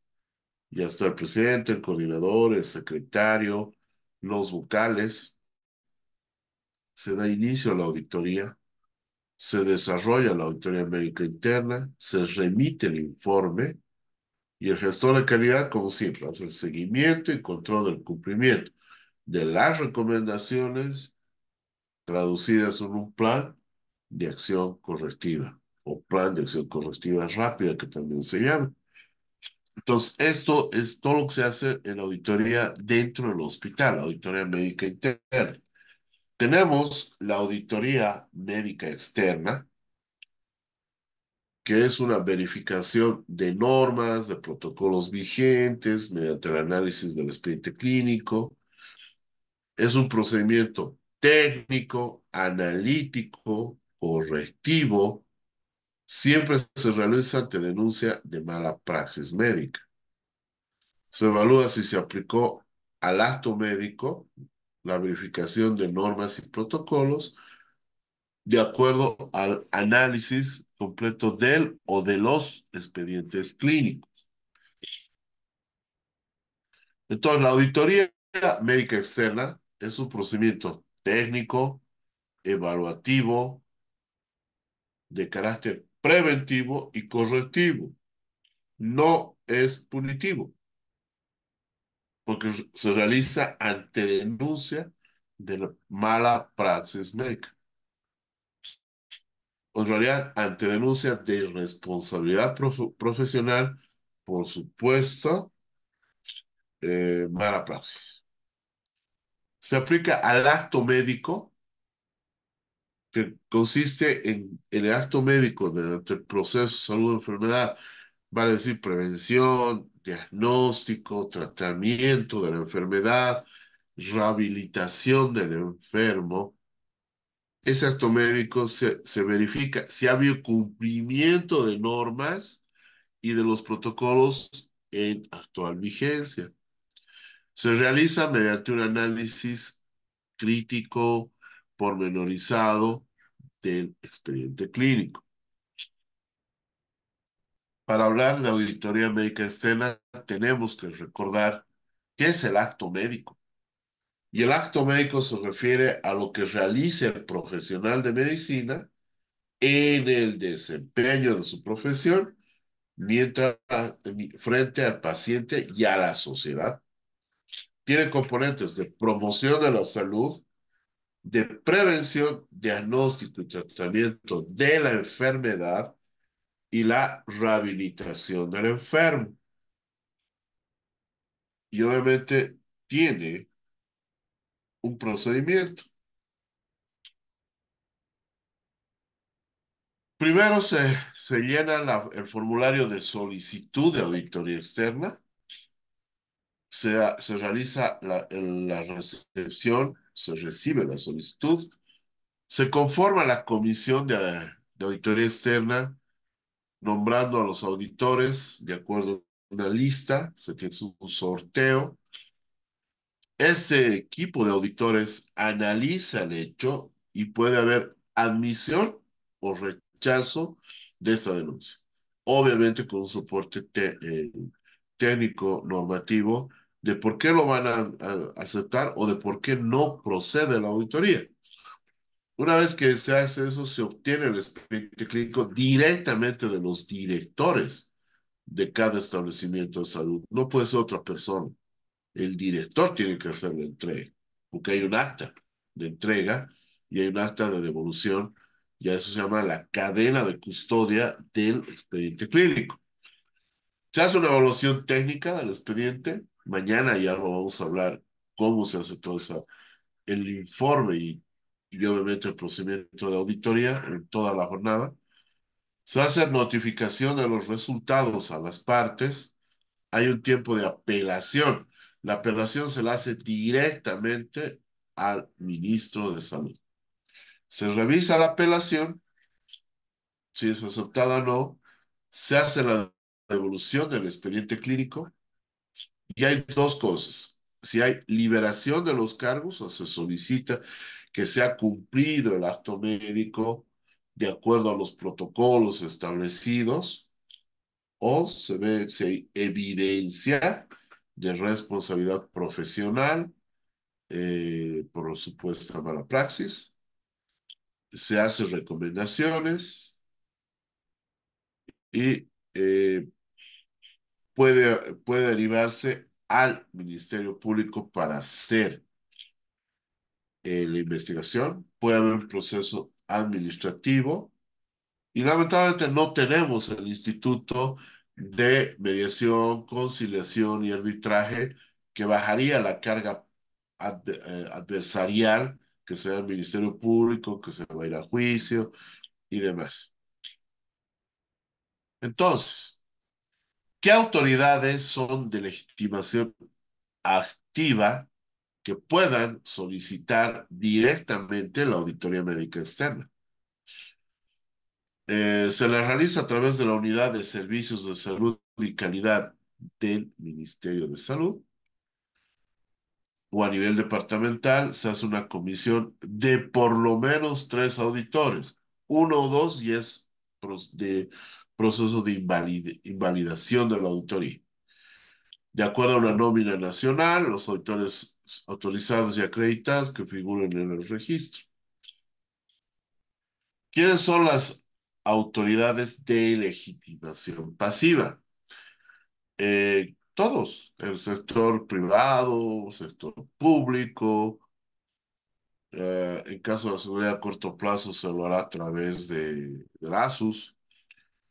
y hasta el presidente, el coordinador, el secretario, los vocales. Se da inicio a la auditoría, se desarrolla la auditoría médica interna, se remite el informe y el gestor de calidad, como siempre, hace el seguimiento y control del cumplimiento de las recomendaciones traducidas en un plan de acción correctiva o plan de acción correctiva rápida, que también se llama. Entonces, esto es todo lo que se hace en la auditoría dentro del hospital, la auditoría médica interna. Tenemos la auditoría médica externa, que es una verificación de normas, de protocolos vigentes mediante el análisis del expediente clínico. Es un procedimiento técnico, analítico, correctivo. Siempre se realiza ante denuncia de mala praxis médica. Se evalúa si se aplicó al acto médico la verificación de normas y protocolos de acuerdo al análisis completo del o de los expedientes clínicos. Entonces, la auditoría médica externa es un procedimiento técnico, evaluativo, de carácter preventivo y correctivo. No es punitivo, porque se realiza ante denuncia de la mala praxis médica. O en realidad, ante denuncia de responsabilidad profesional por supuesto mala praxis. Se aplica al acto médico, que consiste en el acto médico durante el proceso salud-enfermedad, vale decir prevención, diagnóstico, tratamiento de la enfermedad, rehabilitación del enfermo. Ese acto médico se verifica si ha habido cumplimiento de normas y de los protocolos en actual vigencia. Se realiza mediante un análisis crítico, pormenorizado del expediente clínico. Para hablar de auditoría médica externa, tenemos que recordar qué es el acto médico. Y el acto médico se refiere a lo que realiza el profesional de medicina en el desempeño de su profesión mientras frente al paciente y a la sociedad. Tiene componentes de promoción de la salud, de prevención, diagnóstico y tratamiento de la enfermedad y la rehabilitación del enfermo. Y obviamente tiene un procedimiento. Primero se llena el formulario de solicitud de auditoría externa, se realiza la recepción, se recibe la solicitud, se conforma la comisión de auditoría externa, nombrando a los auditores de acuerdo a una lista, se tiene un sorteo. Este equipo de auditores analiza el hecho y puede haber admisión o rechazo de esta denuncia. Obviamente con un soporte técnico normativo de por qué lo van a aceptar o de por qué no procede la auditoría. Una vez que se hace eso, se obtiene el expediente clínico directamente de los directores de cada establecimiento de salud. No puede ser otra persona. El director tiene que hacer la entrega, porque hay un acta de entrega y hay un acta de devolución, y a eso se llama la cadena de custodia del expediente clínico. Se hace una evaluación técnica del expediente. Mañana ya lo vamos a hablar cómo se hace todo eso, el informe y obviamente el procedimiento de auditoría en toda la jornada. Se hace notificación de los resultados a las partes. Hay un tiempo de apelación. La apelación se la hace directamente al ministro de Salud. Se revisa la apelación, si es aceptada o no, se hace la devolución del expediente clínico y hay dos cosas. Si hay liberación de los cargos o se solicita que sea cumplido el acto médico de acuerdo a los protocolos establecidos, o se ve si hay evidencia de responsabilidad profesional por supuesta mala praxis, se hacen recomendaciones y puede derivarse al Ministerio Público para hacer la investigación, puede haber un proceso administrativo y lamentablemente no tenemos el Instituto de Mediación, Conciliación y Arbitraje que bajaría la carga adversarial que sea el Ministerio Público, que se va a ir a juicio y demás. Entonces, ¿qué autoridades son de legitimación activa que puedan solicitar directamente la auditoría médica externa? Se la realiza a través de la Unidad de Servicios de Salud y Calidad del Ministerio de Salud, o a nivel departamental se hace una comisión de por lo menos 3 auditores, uno o dos, y es de proceso de invalidación de la auditoría. De acuerdo a una nómina nacional, los auditores autorizados y acreditados que figuren en el registro. ¿Quiénes son las autoridades de legitimación pasiva? Todos, el sector privado, sector público. En caso de la seguridad a corto plazo se lo hará a través de la ASUS.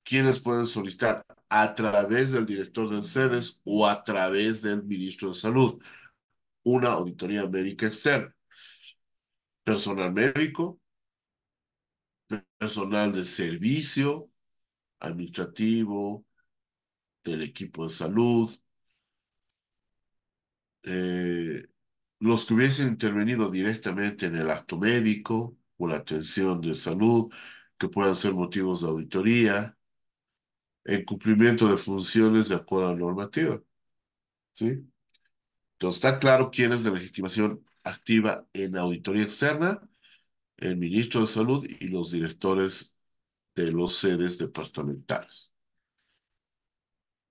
¿Quiénes pueden solicitar? A través del director del CEDES o a través del ministro de Salud una auditoría médica externa. Personal médico, personal de servicio, administrativo, del equipo de salud, eh, los que hubiesen intervenido directamente en el acto médico o la atención de salud, que puedan ser motivos de auditoría, en cumplimiento de funciones de acuerdo a la normativa. ¿Sí? Entonces está claro quién es de legitimación activa en auditoría externa, el ministro de Salud y los directores de los sedes departamentales.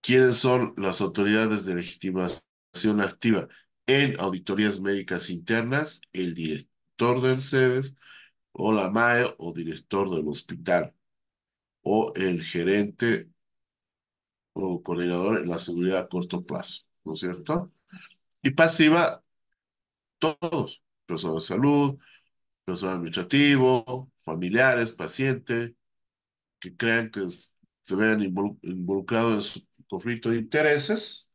¿Quiénes son las autoridades de legitimación activa en auditorías médicas internas? El director del CEDES, o la MAE, o director del hospital, o el gerente o coordinador en la seguridad a corto plazo, ¿no es cierto? Y pasiva, todos, personal de salud, personal administrativo, familiares, pacientes, que crean que se vean involucrados en su conflicto de intereses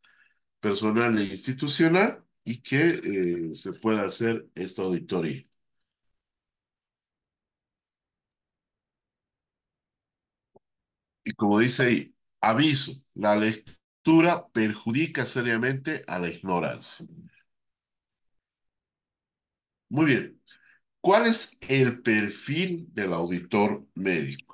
personal e institucional y que se pueda hacer esta auditoría. Y como dice ahí, aviso, la lectura perjudica seriamente a la ignorancia. Muy bien. ¿Cuál es el perfil del auditor médico?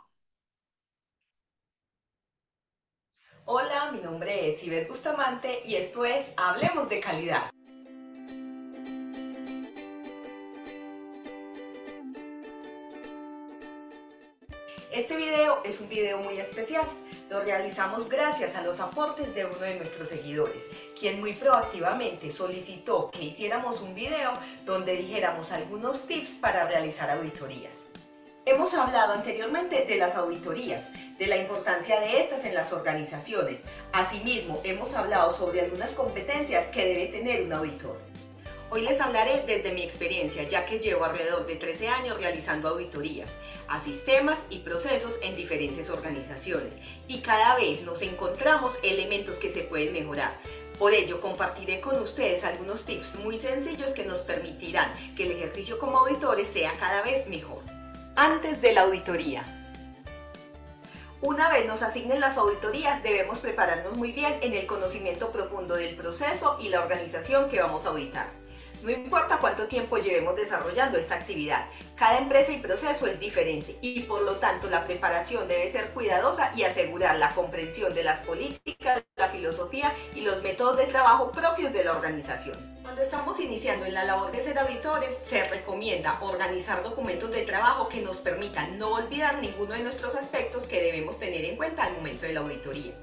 Hola, mi nombre es Iber Bustamante y esto es Hablemos de Calidad. Este video es un video muy especial. Lo realizamos gracias a los aportes de uno de nuestros seguidores, quien muy proactivamente solicitó que hiciéramos un video donde dijéramos algunos tips para realizar auditorías. Hemos hablado anteriormente de las auditorías, de la importancia de estas en las organizaciones. Asimismo, hemos hablado sobre algunas competencias que debe tener un auditor. Hoy les hablaré desde mi experiencia, ya que llevo alrededor de 13 años realizando auditorías a sistemas y procesos en diferentes organizaciones, y cada vez nos encontramos elementos que se pueden mejorar. Por ello, compartiré con ustedes algunos tips muy sencillos que nos permitirán que el ejercicio como auditores sea cada vez mejor. Antes de la auditoría. Una vez nos asignen las auditorías, debemos prepararnos muy bien en el conocimiento profundo del proceso y la organización que vamos a auditar. No importa cuánto tiempo llevemos desarrollando esta actividad, cada empresa y proceso es diferente y por lo tanto la preparación debe ser cuidadosa y asegurar la comprensión de las políticas, la filosofía y los métodos de trabajo propios de la organización. Cuando estamos iniciando en la labor de ser auditores, se recomienda organizar documentos de trabajo que nos permitan no olvidar ninguno de nuestros aspectos que debemos tener en cuenta al momento de la auditoría.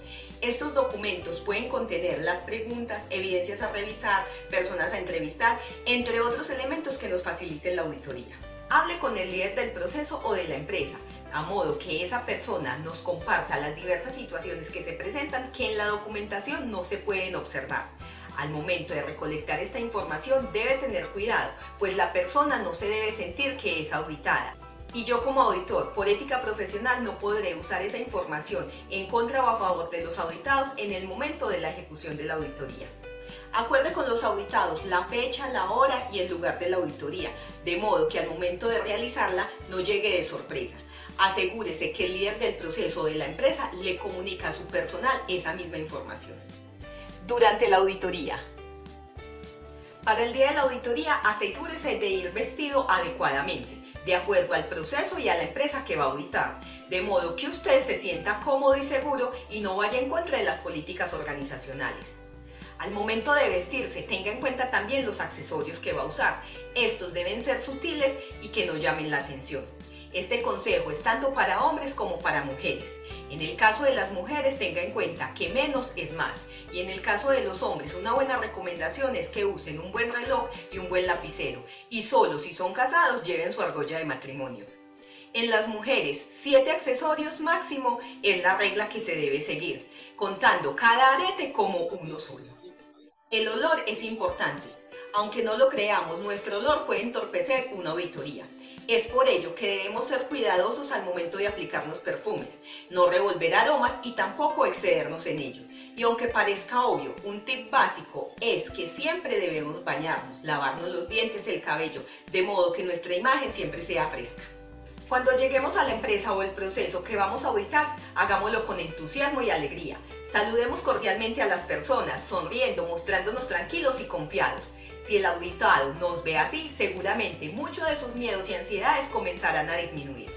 Estos documentos pueden contener las preguntas, evidencias a revisar, personas a entrevistar, entre otros elementos que nos faciliten la auditoría. Hable con el líder del proceso o de la empresa, a modo que esa persona nos comparta las diversas situaciones que se presentan que en la documentación no se pueden observar. Al momento de recolectar esta información debe tener cuidado, pues la persona no se debe sentir que es auditada. Y yo como auditor, por ética profesional, no podré usar esa información en contra o a favor de los auditados en el momento de la ejecución de la auditoría. Acuerde con los auditados la fecha, la hora y el lugar de la auditoría, de modo que al momento de realizarla no llegue de sorpresa. Asegúrese que el líder del proceso o de la empresa le comunica a su personal esa misma información. Durante la auditoría. Para el día de la auditoría, asegúrese de ir vestido adecuadamente, de acuerdo al proceso y a la empresa que va a auditar, de modo que usted se sienta cómodo y seguro y no vaya en contra de las políticas organizacionales. Al momento de vestirse, tenga en cuenta también los accesorios que va a usar. Estos deben ser sutiles y que no llamen la atención. Este consejo es tanto para hombres como para mujeres. En el caso de las mujeres, tenga en cuenta que menos es más. Y en el caso de los hombres, una buena recomendación es que usen un buen reloj y un buen lapicero. Y solo si son casados, lleven su argolla de matrimonio. En las mujeres, 7 accesorios máximo es la regla que se debe seguir, contando cada arete como uno solo. El olor es importante. Aunque no lo creamos, nuestro olor puede entorpecer una auditoría. Es por ello que debemos ser cuidadosos al momento de aplicarnos perfumes, no revolver aromas y tampoco excedernos en ello. Y aunque parezca obvio, un tip básico es que siempre debemos bañarnos, lavarnos los dientes, el cabello, de modo que nuestra imagen siempre sea fresca. Cuando lleguemos a la empresa o el proceso que vamos a auditar, hagámoslo con entusiasmo y alegría. Saludemos cordialmente a las personas, sonriendo, mostrándonos tranquilos y confiados. Si el auditado nos ve así, seguramente muchos de sus miedos y ansiedades comenzarán a disminuir.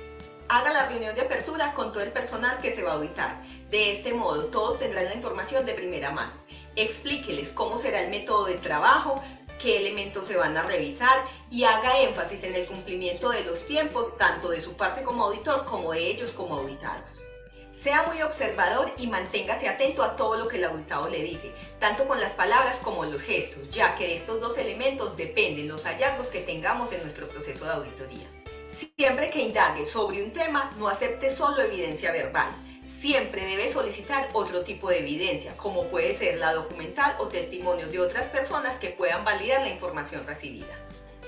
Haga la reunión de apertura con todo el personal que se va a auditar. De este modo, todos tendrán la información de primera mano. Explíqueles cómo será el método de trabajo, qué elementos se van a revisar y haga énfasis en el cumplimiento de los tiempos, tanto de su parte como auditor como de ellos como auditados. Sea muy observador y manténgase atento a todo lo que el auditado le dice, tanto con las palabras como los gestos, ya que de estos dos elementos dependen los hallazgos que tengamos en nuestro proceso de auditoría. Siempre que indague sobre un tema, no acepte solo evidencia verbal. Siempre debe solicitar otro tipo de evidencia, como puede ser la documental o testimonios de otras personas que puedan validar la información recibida.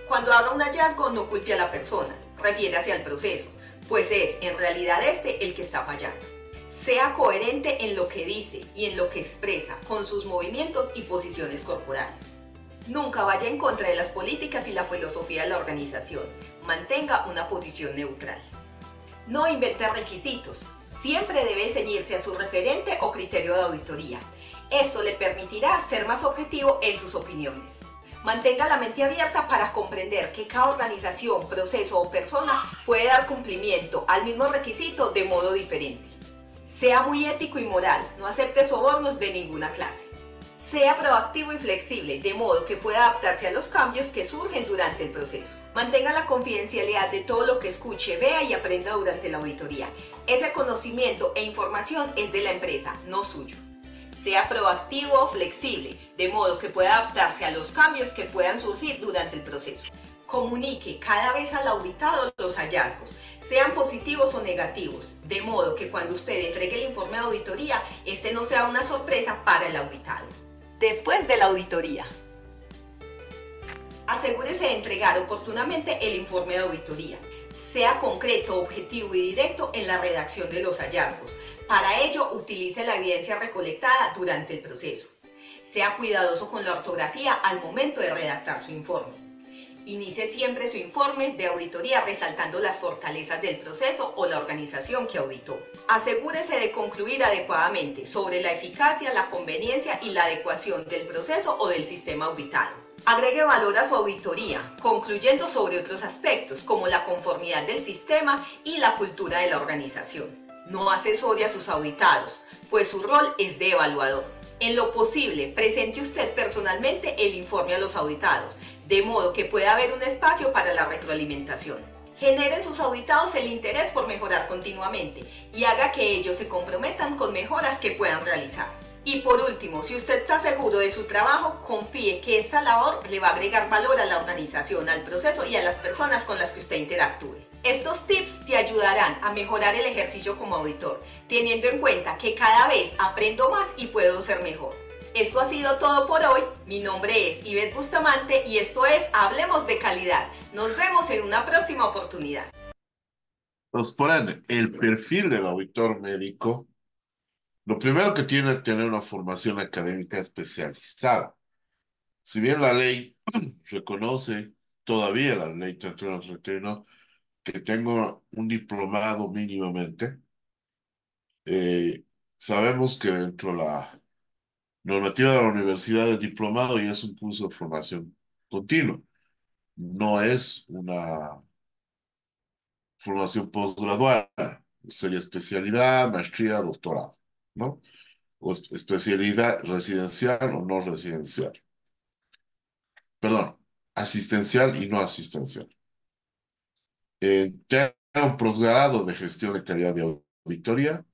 Cuando haga un hallazgo, no culpe a la persona, refiérase al proceso, pues es en realidad este el que está fallando. Sea coherente en lo que dice y en lo que expresa, con sus movimientos y posiciones corporales. Nunca vaya en contra de las políticas y la filosofía de la organización. Mantenga una posición neutral. No invente requisitos. Siempre debe ceñirse a su referente o criterio de auditoría. Esto le permitirá ser más objetivo en sus opiniones. Mantenga la mente abierta para comprender que cada organización, proceso o persona puede dar cumplimiento al mismo requisito de modo diferente. Sea muy ético y moral, no acepte sobornos de ninguna clase. Sea proactivo y flexible, de modo que pueda adaptarse a los cambios que surgen durante el proceso. Mantenga la confidencialidad de todo lo que escuche, vea y aprenda durante la auditoría. Ese conocimiento e información es de la empresa, no suyo. Sea proactivo o flexible, de modo que pueda adaptarse a los cambios que puedan surgir durante el proceso. Comunique cada vez al auditado los hallazgos, sean positivos o negativos, de modo que cuando usted entregue el informe de auditoría, este no sea una sorpresa para el auditado. Después de la auditoría, asegúrese de entregar oportunamente el informe de auditoría. Sea concreto, objetivo y directo en la redacción de los hallazgos. Para ello, utilice la evidencia recolectada durante el proceso. Sea cuidadoso con la ortografía al momento de redactar su informe. Inicie siempre su informe de auditoría resaltando las fortalezas del proceso o la organización que auditó. Asegúrese de concluir adecuadamente sobre la eficacia, la conveniencia y la adecuación del proceso o del sistema auditado. Agregue valor a su auditoría, concluyendo sobre otros aspectos como la conformidad del sistema y la cultura de la organización. No asesore a sus auditados, pues su rol es de evaluador. En lo posible, presente usted personalmente el informe a los auditados, de modo que pueda haber un espacio para la retroalimentación. Genere en sus auditados el interés por mejorar continuamente y haga que ellos se comprometan con mejoras que puedan realizar. Y por último, si usted está seguro de su trabajo, confíe que esta labor le va a agregar valor a la organización, al proceso y a las personas con las que usted interactúe. Estos tips te ayudarán a mejorar el ejercicio como auditor, teniendo en cuenta que cada vez aprendo más y puedo ser mejor. Esto ha sido todo por hoy. Mi nombre es Ivette Bustamante y esto es Hablemos de Calidad. Nos vemos en una próxima oportunidad. Pues por ende, el perfil del auditor médico, lo primero que tiene que tener una formación académica especializada. Si bien la ley reconoce, todavía la ley 31 que tengo un diplomado mínimamente, sabemos que dentro de la normativa de la universidad el diplomado ya es un curso de formación continua, no es una formación postgradual, sería especialidad, maestría, doctorado, ¿no? O especialidad residencial o no residencial. Perdón, asistencial y no asistencial. Tenga un posgrado de gestión de calidad de auditoría,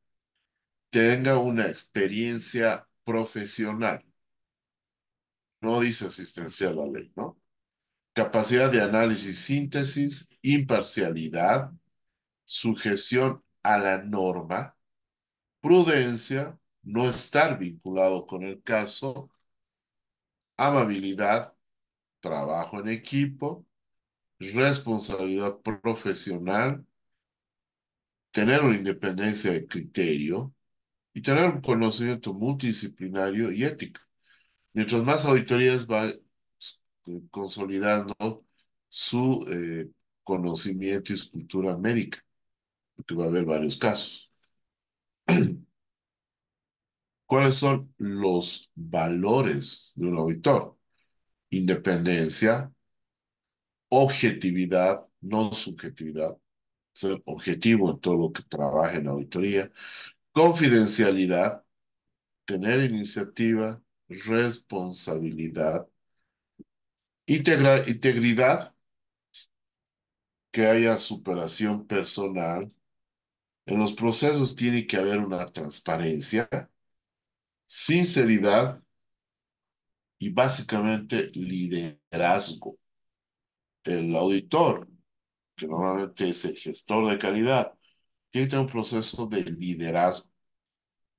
tenga una experiencia profesional. No dice asistencial la ley, ¿no? Capacidad de análisis, síntesis, imparcialidad, sujeción a la norma, prudencia, no estar vinculado con el caso, amabilidad, trabajo en equipo, responsabilidad profesional, tener una independencia de criterio y tener un conocimiento multidisciplinario y ético. Mientras más auditorías va consolidando su conocimiento y su cultura médica, porque va a haber varios casos. ¿Cuáles son los valores de un auditor? Independencia, objetividad, no subjetividad, ser objetivo en todo lo que trabaja en auditoría, confidencialidad, tener iniciativa, responsabilidad, integridad, que haya superación personal, En los procesos tiene que haber una transparencia, sinceridad y básicamente liderazgo. El auditor, que normalmente es el gestor de calidad, tiene que tener un proceso de liderazgo.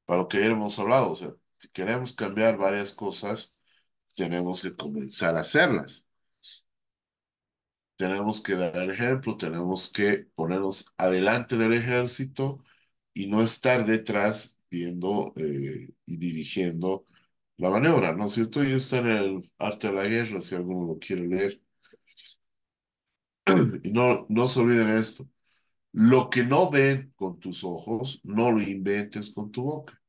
Para lo que ya hemos hablado, o sea, si queremos cambiar varias cosas, tenemos que comenzar a hacerlas. Tenemos que dar el ejemplo, tenemos que ponernos adelante del ejército y no estar detrás viendo y dirigiendo la maniobra, ¿no es cierto? Y está en el arte de la guerra, si alguno lo quiere leer. Y no se olviden esto. Lo que no ven con tus ojos, no lo inventes con tu boca.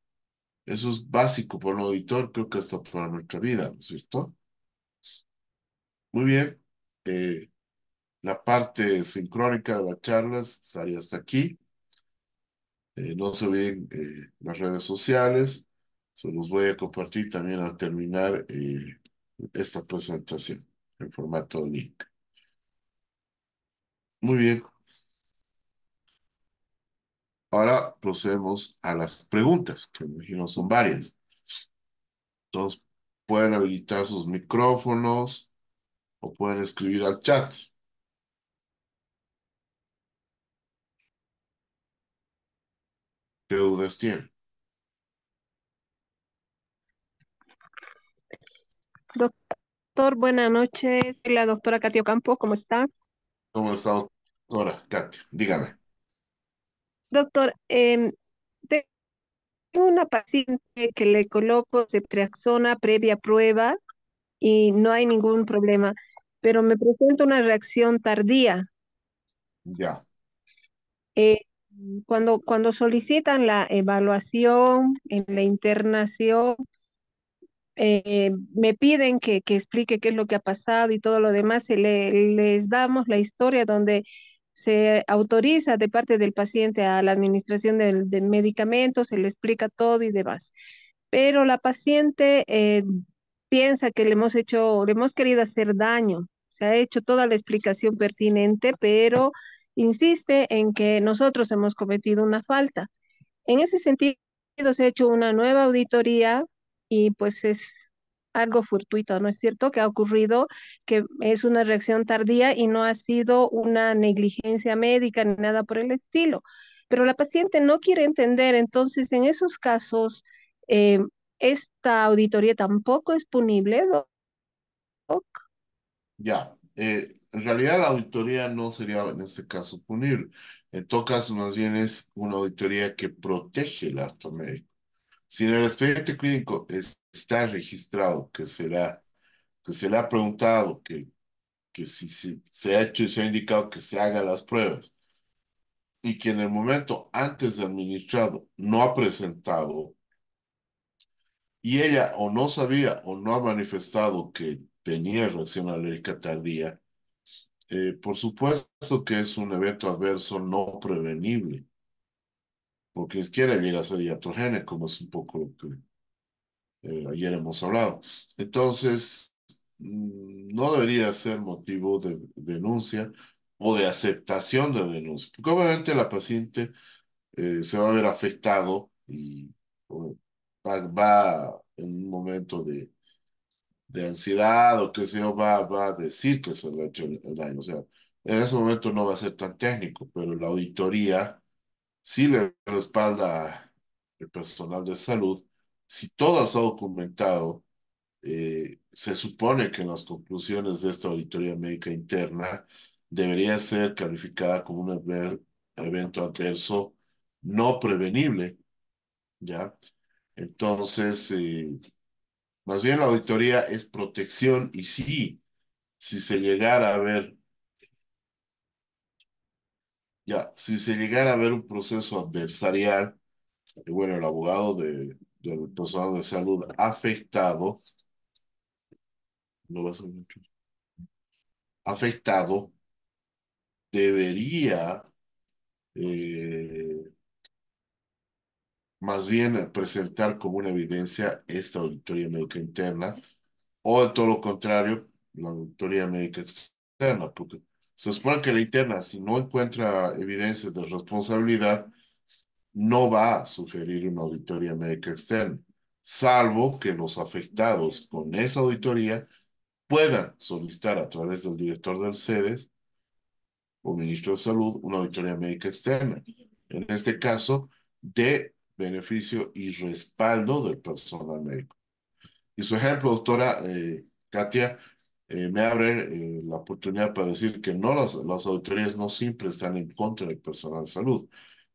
Eso es básico para un auditor, creo que hasta para nuestra vida, ¿no es cierto? Muy bien. Eh, la parte sincrónica de las charlas estaría hasta aquí. No se olviden las redes sociales. Se los voy a compartir también al terminar esta presentación en formato link. Muy bien. Ahora procedemos a las preguntas, que me imagino son varias. Todos pueden habilitar sus micrófonos o pueden escribir al chat. ¿Qué dudas tienen? Doctor, buenas noches. Soy la doctora Katia Ocampo, ¿cómo está? ¿Cómo está, doctora Katia? Dígame. Doctor, tengo una paciente que le coloco ceftriaxona previa prueba y no hay ningún problema, pero me presenta una reacción tardía. Ya, Eh, cuando solicitan la evaluación en la internación, me piden que explique qué es lo que ha pasado y todo lo demás, les damos la historia donde se autoriza de parte del paciente a la administración del medicamento, se le explica todo y demás. Pero la paciente piensa que le hemos querido hacer daño. Se ha hecho toda la explicación pertinente, pero insiste en que nosotros hemos cometido una falta. En ese sentido, se ha hecho una nueva auditoría y pues es algo fortuito, ¿no es cierto? Que ha ocurrido, que es una reacción tardía y no ha sido una negligencia médica ni nada por el estilo. Pero la paciente no quiere entender, entonces en esos casos, eh, esta auditoría tampoco es punible, Doc. ya. En realidad la auditoría no sería en este caso punible. En todo caso, más bien es una auditoría que protege el acto médico. Si en el expediente clínico está registrado que se le ha preguntado que si se ha hecho y se ha indicado que se hagan las pruebas y que en el momento antes de administrado no ha presentado y ella o no sabía o no ha manifestado que tenía reacción alérgica tardía, por supuesto que es un evento adverso no prevenible, porque ni siquiera llega a ser iatrogénico, como es un poco lo que ayer hemos hablado. Entonces, no debería ser motivo de denuncia o de aceptación de denuncia, porque obviamente la paciente se va a ver afectado y va en un momento de ansiedad o qué sé yo, va a decir que se le ha hecho el daño. O sea, en ese momento no va a ser tan técnico, pero la auditoría sí le respalda el personal de salud. Si todo está documentado, se supone que en las conclusiones de esta auditoría médica interna debería ser calificada como un evento adverso no prevenible, ¿ya? Entonces, más bien la auditoría es protección y sí, si se llegara a ver, ya, si se llegara a ver un proceso adversarial, bueno, el abogado del personal de salud afectado, no va a ser mucho, afectado, debería eh, más bien presentar como una evidencia esta auditoría médica interna o de todo lo contrario, la auditoría médica externa, porque se supone que la interna, si no encuentra evidencias de responsabilidad, no va a sugerir una auditoría médica externa, salvo que los afectados con esa auditoría puedan solicitar a través del director del CEDES o ministro de Salud una auditoría médica externa. En este caso, de beneficio y respaldo del personal médico. Y su ejemplo, doctora Katia, me abre la oportunidad para decir que no las auditorías no siempre están en contra del personal de salud.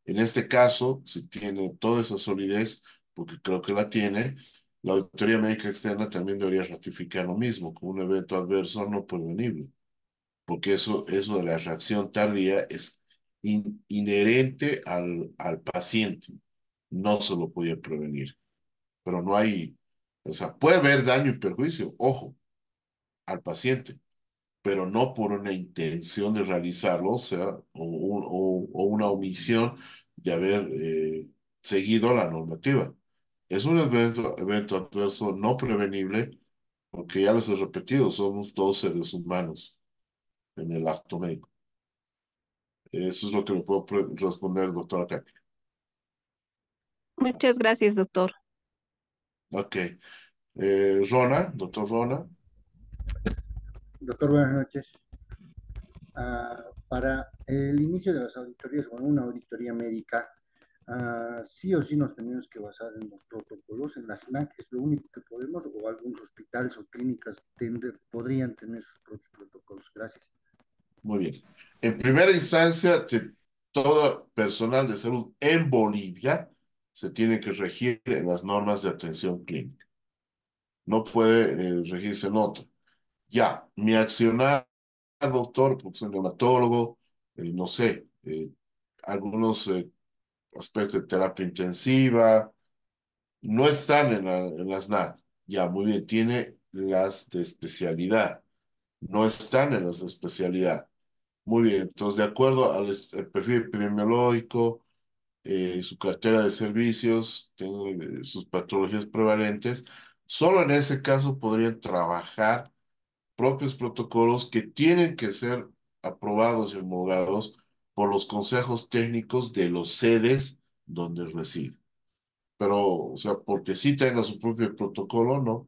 En este caso, si tiene toda esa solidez, porque creo que la tiene, la auditoría médica externa también debería ratificar lo mismo, como un evento adverso no prevenible, porque eso de la reacción tardía es inherente al paciente, no se lo podía prevenir, pero no hay, o sea, puede haber daño y perjuicio, ojo, al paciente, pero no por una intención de realizarlo, o sea, o una omisión de haber seguido la normativa. Es un evento adverso no prevenible, porque ya les he repetido, somos todos seres humanos en el acto médico. Eso es lo que le puedo responder, doctora Katia. Muchas gracias, doctor. Ok. Rona, doctor Rona. Doctor, buenas noches. Para el inicio de las auditorías, bueno, una auditoría médica, sí o sí nos tenemos que basar en los protocolos, en las SNAC, es lo único que podemos, o algunos hospitales o clínicas podrían tener sus propios protocolos. Gracias. Muy bien. En primera instancia, todo personal de salud en Bolivia se tiene que regir en las normas de atención clínica. No puede regirse en otra. Ya, mi accionar, doctor, porque soy neonatólogo, no sé, algunos aspectos de terapia intensiva, no están en las NAT. Ya, muy bien, tiene las de especialidad. No están en las de especialidad. Muy bien, entonces, de acuerdo al el perfil epidemiológico, su cartera de servicios, tiene sus patologías prevalentes, solo en ese caso podrían trabajar propios protocolos que tienen que ser aprobados y homologados por los consejos técnicos de los sedes donde reside. Pero, o sea, porque sí tenga su propio protocolo, no,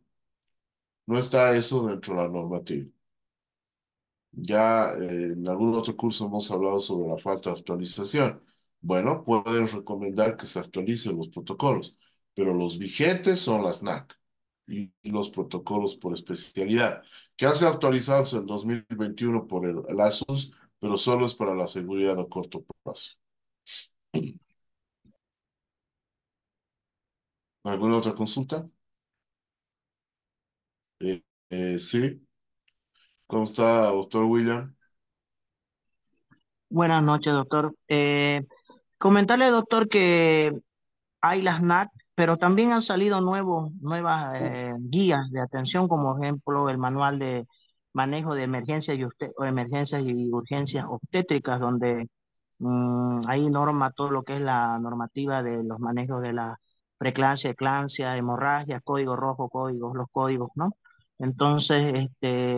no está eso dentro de la normativa. Ya en algún otro curso hemos hablado sobre la falta de actualización. Bueno, pueden recomendar que se actualicen los protocolos, pero los vigentes son las NAC y los protocolos por especialidad, que han sido actualizados en 2021 por el ASUS, pero solo es para la seguridad a corto plazo. ¿Alguna otra consulta? Sí. ¿Cómo está, doctor William? Buenas noches, doctor. Comentarle, doctor, que hay las NAC, pero también han salido nuevas guías de atención, como ejemplo el manual de manejo de emergencias o emergencias y urgencias obstétricas, donde ahí norma todo lo que es la normativa de los manejos de la preeclampsia, eclampsia, hemorragia, código rojo, los códigos, ¿no? Entonces,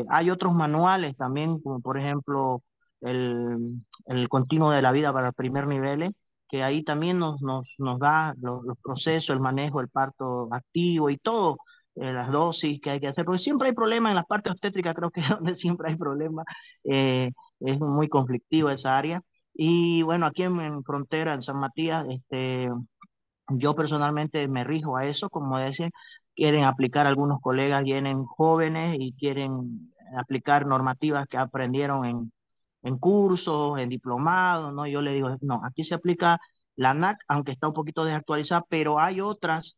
hay otros manuales también, como por ejemplo el continuo de la vida para el primer nivel, que ahí también nos da los procesos, el manejo, el parto activo y todo, las dosis que hay que hacer, porque siempre hay problemas en la parte obstétrica, creo que es donde siempre hay problemas, es muy conflictivo esa área. Y bueno, aquí en Frontera, en San Matías, yo personalmente me rijo a eso, como decir, quieren aplicar algunos colegas, vienen jóvenes y quieren aplicar normativas que aprendieron en cursos, en diplomados, ¿no? Yo le digo, no, aquí se aplica la NAC, aunque está un poquito desactualizada, pero hay otras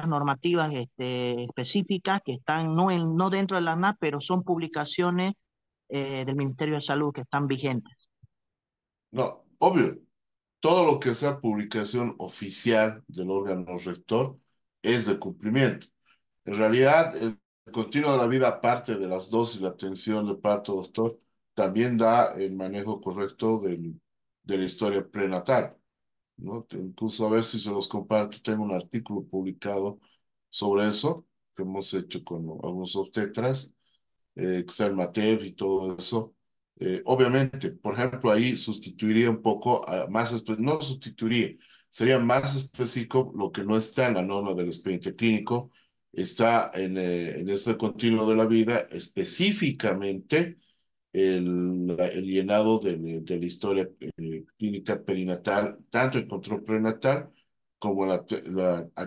normativas específicas que están no dentro de la NAC, pero son publicaciones del Ministerio de Salud que están vigentes. No, obvio. Todo lo que sea publicación oficial del órgano rector es de cumplimiento. En realidad, el continuo de la vida, aparte de las dosis, la atención de parto, doctor, también da el manejo correcto de la historia prenatal, ¿no? Incluso a ver si se los comparto, tengo un artículo publicado sobre eso que hemos hecho con algunos obstetras, que está el MATEV y todo eso. Obviamente, por ejemplo, ahí sustituiría un poco, no sustituiría, sería más específico lo que no está en la norma del expediente clínico, está en este continuo de la vida específicamente el llenado de la historia clínica perinatal, tanto en control prenatal como,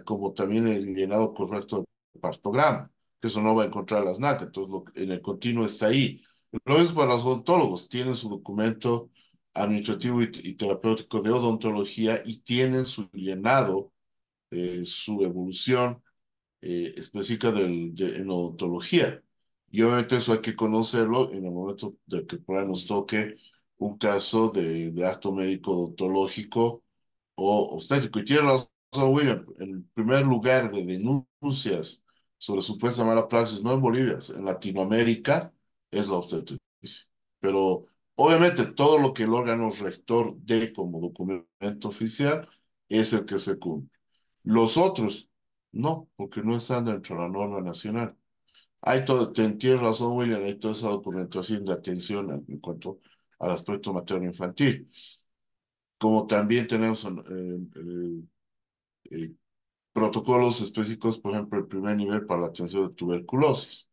como también el llenado correcto del partograma, que eso no va a encontrar las NAC, entonces en el continuo está ahí. Lo es para los odontólogos, tienen su documento administrativo y terapéutico de odontología y tienen su llenado, su evolución específica en odontología. Y obviamente eso hay que conocerlo en el momento de que por ahí nos toque un caso de acto médico odontológico o obstétrico. Y tiene razón, William, el primer lugar de denuncias sobre supuesta mala praxis, no en Bolivia, en Latinoamérica, es la obstetricia. Pero obviamente todo lo que el órgano rector dé como documento oficial es el que se cumple. Los otros, no, porque no están dentro de la norma nacional. Hay todo, tienes razón, William, hay toda esa documentación de atención en cuanto al aspecto materno-infantil. Como también tenemos protocolos específicos, por ejemplo, el primer nivel para la atención de tuberculosis,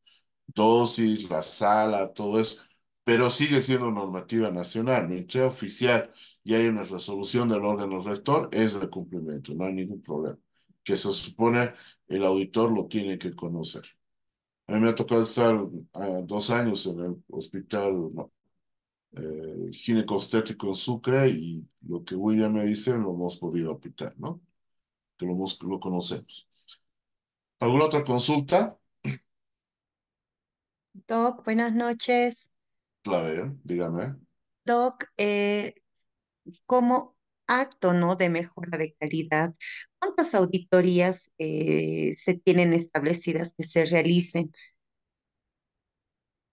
dosis, la sala, todo eso, pero sigue siendo normativa nacional. Mientras sea oficial y hay una resolución del órgano rector, es de cumplimiento, no hay ningún problema. Que se supone el auditor lo tiene que conocer. A mí me ha tocado estar 2 años en el hospital ginecostético en Sucre y lo que William me dice lo hemos podido aplicar, ¿no? Que lo conocemos. ¿Alguna otra consulta? Doc, buenas noches. Clave, dígame. Doc, como acto, ¿no?, de mejora de calidad, ¿cuántas auditorías se tienen establecidas que se realicen?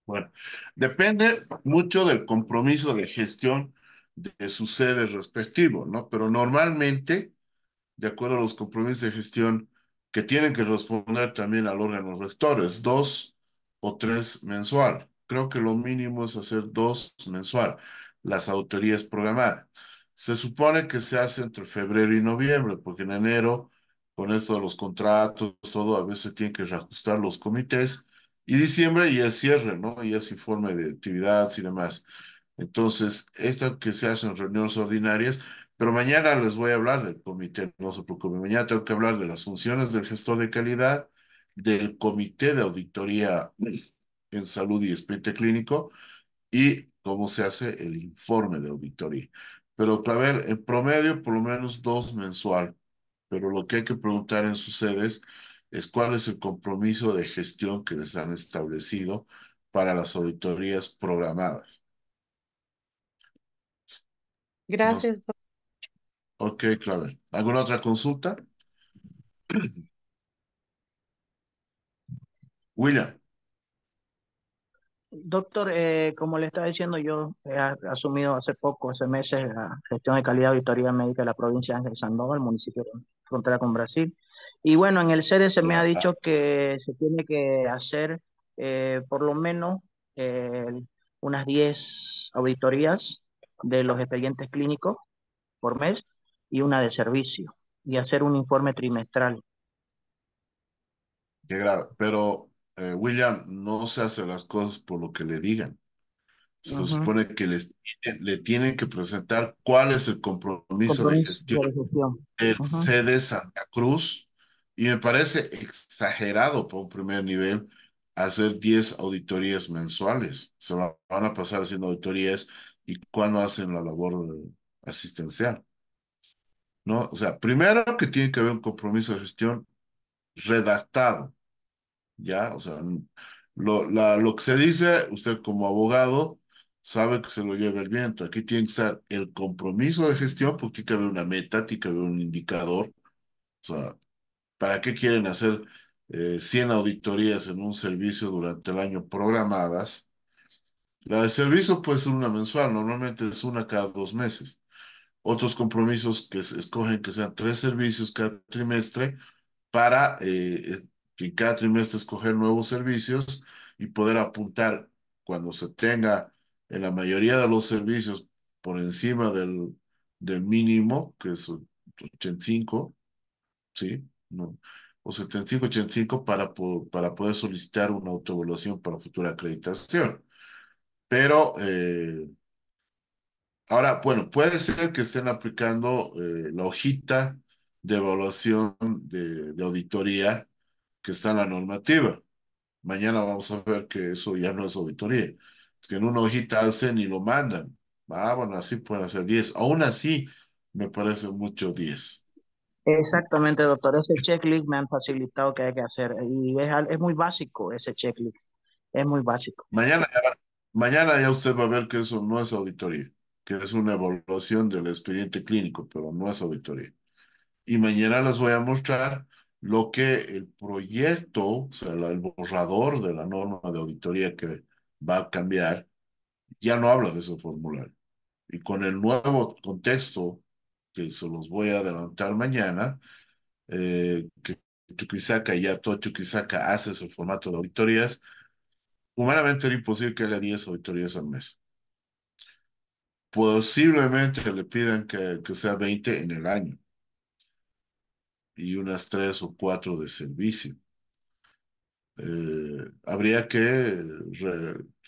Bueno, depende mucho del compromiso de gestión de su sede respectivo, ¿no? Pero normalmente, de acuerdo a los compromisos de gestión que tienen que responder también al órgano rector, es 2 o 3 mensual. Creo que lo mínimo es hacer 2 mensual, las auditorías programadas. Se supone que se hace entre febrero y noviembre, porque en enero, con esto de los contratos, todo, a veces tienen que reajustar los comités, y diciembre ya es cierre, ¿no? Y es informe de actividades y demás. Entonces, esto que se hace en reuniones ordinarias, pero mañana les voy a hablar del comité, no se preocupen. Mañana tengo que hablar de las funciones del gestor de calidad, del comité de auditoría en salud y expediente clínico y cómo se hace el informe de auditoría. Pero, Clavel, en promedio, por lo menos 2 mensual. Pero lo que hay que preguntar en sus sedes es cuál es el compromiso de gestión que les han establecido para las auditorías programadas. Nos- Gracias, Doc. Ok, Clavel. ¿Alguna otra consulta? William. Doctor, como le estaba diciendo, yo he asumido hace poco, hace meses, la gestión de calidad de auditoría médica de la provincia de Ángel Sandoval, municipio de frontera con Brasil. Y bueno, en el sede se me ha dicho que se tiene que hacer por lo menos eh, unas 10 auditorías de los expedientes clínicos por mes y una de servicio, y hacer un informe trimestral. Qué grave. Pero, William, no se hace las cosas por lo que le digan. Se Ujú. supone que le tienen que presentar cuál es el compromiso de Compromiso gestión de gestión. del Ujú. sede Santa Cruz. Y me parece exagerado por un primer nivel hacer 10 auditorías mensuales. Van a pasar haciendo auditorías y cuándo hacen la labor asistencial, ¿no? O sea, primero que tiene que haber un compromiso de gestión redactado. ¿Ya? O sea, lo que se dice, usted como abogado sabe que se lo lleva el viento. Aquí tiene que estar el compromiso de gestión, porque tiene que haber una meta, tiene que haber un indicador. O sea, ¿para qué quieren hacer 100 auditorías en un servicio durante el año programadas? La de servicio puede ser una mensual, normalmente es una cada 2 meses. Otros compromisos que se escogen que sean 3 servicios cada trimestre para que cada trimestre escoger nuevos servicios y poder apuntar cuando se tenga en la mayoría de los servicios por encima del mínimo, que es 85, ¿sí? No, o 75, 85 para poder solicitar una autoevaluación para futura acreditación. Pero ahora, bueno, puede ser que estén aplicando la hojita de evaluación de auditoría que está en la normativa. Mañana vamos a ver que eso ya no es auditoría. Es que en una hojita hacen y lo mandan. Ah, bueno, así pueden hacer 10. Aún así, me parece mucho 10. Exactamente, doctor. Ese checklist me han facilitado que hay que hacer y es muy básico ese checklist. Es muy básico. Mañana ya usted va a ver que eso no es auditoría, que es una evaluación del expediente clínico, pero no es auditoría. Y mañana les voy a mostrar lo que el proyecto, o sea, el borrador de la norma de auditoría que va a cambiar, ya no habla de ese formulario. Y con el nuevo contexto, que se los voy a adelantar mañana, que Chuquisaca ya todo Chuquisaca hace ese formato de auditorías, humanamente era imposible que haga 10 auditorías al mes. Posiblemente le pidan que sea 20 en el año y unas 3 o 4 de servicio. Habría que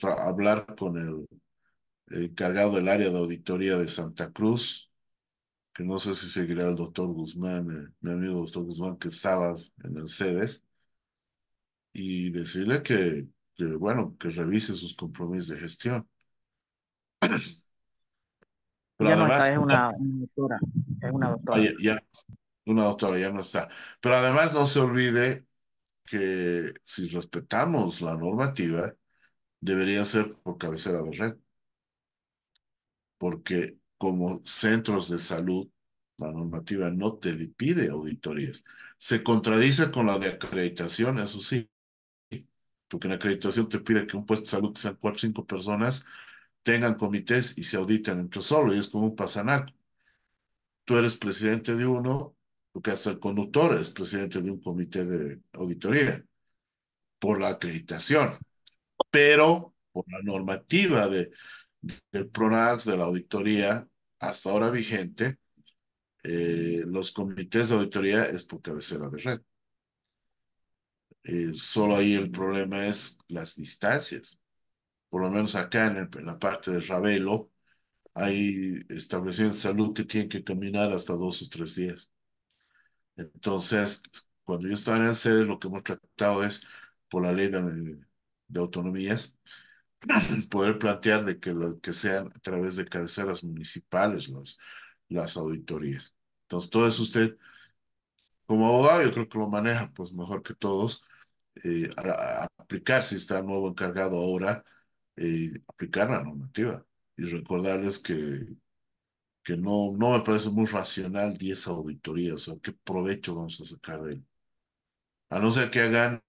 hablar con el encargado del área de auditoría de Santa Cruz, que no sé si seguirá el doctor Guzmán, mi amigo doctor Guzmán, que estaba en el CEDES, y decirle bueno, que revise sus compromisos de gestión. Pero Ya no está, además, es una doctora. Es una doctora. una doctora ya no está. Pero además no se olvide que si respetamos la normativa, debería ser por cabecera de red, porque como centros de salud, la normativa no te pide auditorías. Se contradice con la de acreditación, eso sí, porque en acreditación te pide que un puesto de salud, que sean 4 o 5 personas, tengan comités y se auditen entre solo, y es como un pasanaco. Tú eres presidente de uno, porque hasta el conductor es presidente de un comité de auditoría, por la acreditación, pero por la normativa del PRONAX, de la auditoría, hasta ahora vigente, los comités de auditoría es por cabecera de red. Solo ahí el problema es las distancias. Por lo menos acá en la parte de Ravelo, hay establecimientos de salud que tienen que caminar hasta 2 o 3 días. Entonces, cuando yo estaba en el sede, lo que hemos tratado es, por la ley de autonomías, poder plantear de que sean a través de cabeceras municipales las auditorías. Entonces, todo eso usted, como abogado, yo creo que lo maneja pues mejor que todos. A aplicar, si está nuevo encargado ahora, aplicar la normativa y recordarles que no me parece muy racional 10 auditorías, o sea, ¿qué provecho vamos a sacar de él? A no ser que hagan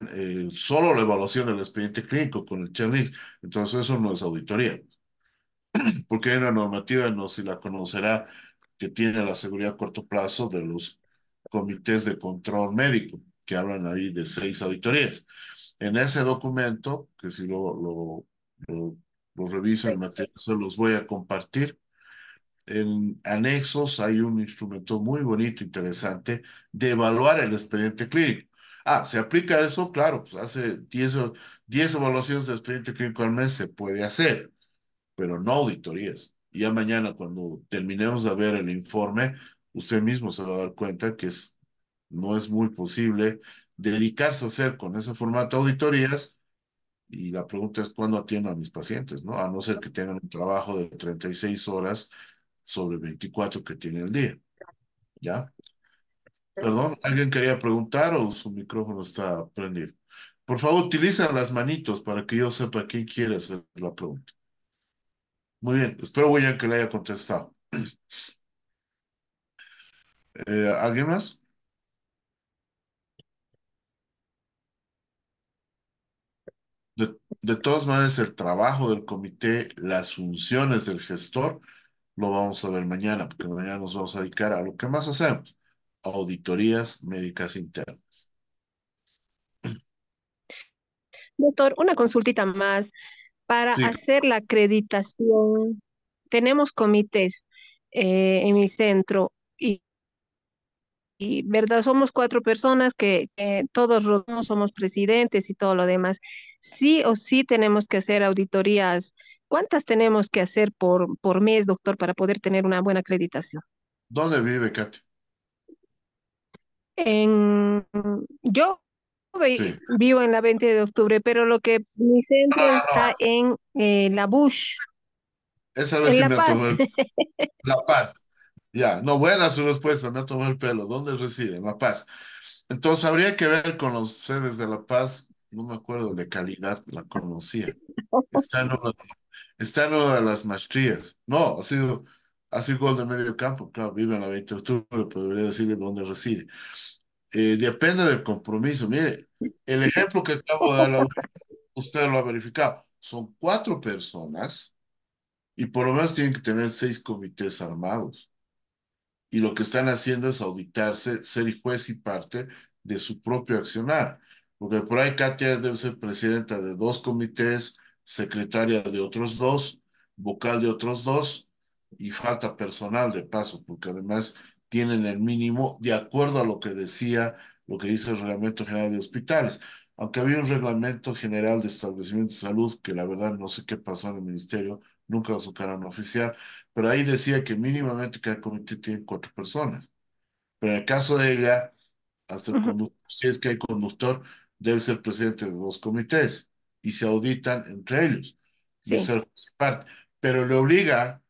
solo la evaluación del expediente clínico con el checklist, entonces eso no es auditoría, porque hay una normativa, no sé si la conocerá, que tiene la seguridad a corto plazo de los comités de control médico, que hablan ahí de 6 auditorías. En ese documento, que si lo, lo reviso en el material, se los voy a compartir. En anexos hay un instrumento muy bonito, interesante, de evaluar el expediente clínico. Ah, ¿se aplica eso? Claro, pues hace 10 evaluaciones de expediente clínico al mes se puede hacer, pero no auditorías. Y ya mañana, cuando terminemos de ver el informe, usted mismo se va a dar cuenta que no es muy posible dedicarse a hacer con ese formato auditorías. Y la pregunta es cuándo atiendo a mis pacientes, ¿no? A no ser que tengan un trabajo de 36 horas sobre 24 que tiene el día, ¿ya? Perdón, ¿alguien quería preguntar o su micrófono está prendido? Por favor, utilicen las manitos para que yo sepa quién quiere hacer la pregunta. Muy bien, espero, William, que le haya contestado. ¿Alguien más? De todas maneras, el trabajo del comité, las funciones del gestor, lo vamos a ver mañana, porque mañana nos vamos a dedicar a lo que más hacemos, auditorías médicas internas. Doctor, una consultita más. Para Sí, hacer la acreditación, tenemos comités en mi centro ¿verdad? Somos cuatro personas que todos no somos presidentes y todo lo demás. Sí o sí tenemos que hacer auditorías. ¿Cuántas tenemos que hacer por mes, doctor, para poder tener una buena acreditación? ¿Dónde vive, Katy? En, yo Sí. vivo en la 20 de octubre, pero lo que mi centro Ah, está no. en La Bush, Esa vez en sí La me Paz. tomó La Paz. Ya, no, buena su respuesta, me tomó el pelo. ¿Dónde reside? En La Paz. Entonces habría que ver con los sedes de La Paz, no me acuerdo de calidad, la conocía. Está en una, está en una de las maestrías. No, ha sido gol de medio campo, claro, vive en la 20 de octubre, pero debería decirle dónde reside. Depende del compromiso. Mire, el ejemplo que acabo de dar, usted lo ha verificado. Son cuatro personas y por lo menos tienen que tener seis comités armados. Y lo que están haciendo es auditarse, ser juez y parte de su propio accionar. Porque por ahí Katia debe ser presidenta de dos comités, secretaria de otros dos, vocal de otros dos, y falta personal de paso, porque además tienen el mínimo de acuerdo a lo que decía, lo que dice el Reglamento General de Hospitales. Aunque había un Reglamento General de Establecimientos de Salud, que la verdad no sé qué pasó en el ministerio, nunca lo sacaron oficial, pero ahí decía que mínimamente cada comité tiene cuatro personas. Pero en el caso de ella, hasta el Ujú, conductor, si es que hay conductor, debe ser presidente de dos comités y se auditan entre ellos y es sí, ser juez y parte. Pero le obliga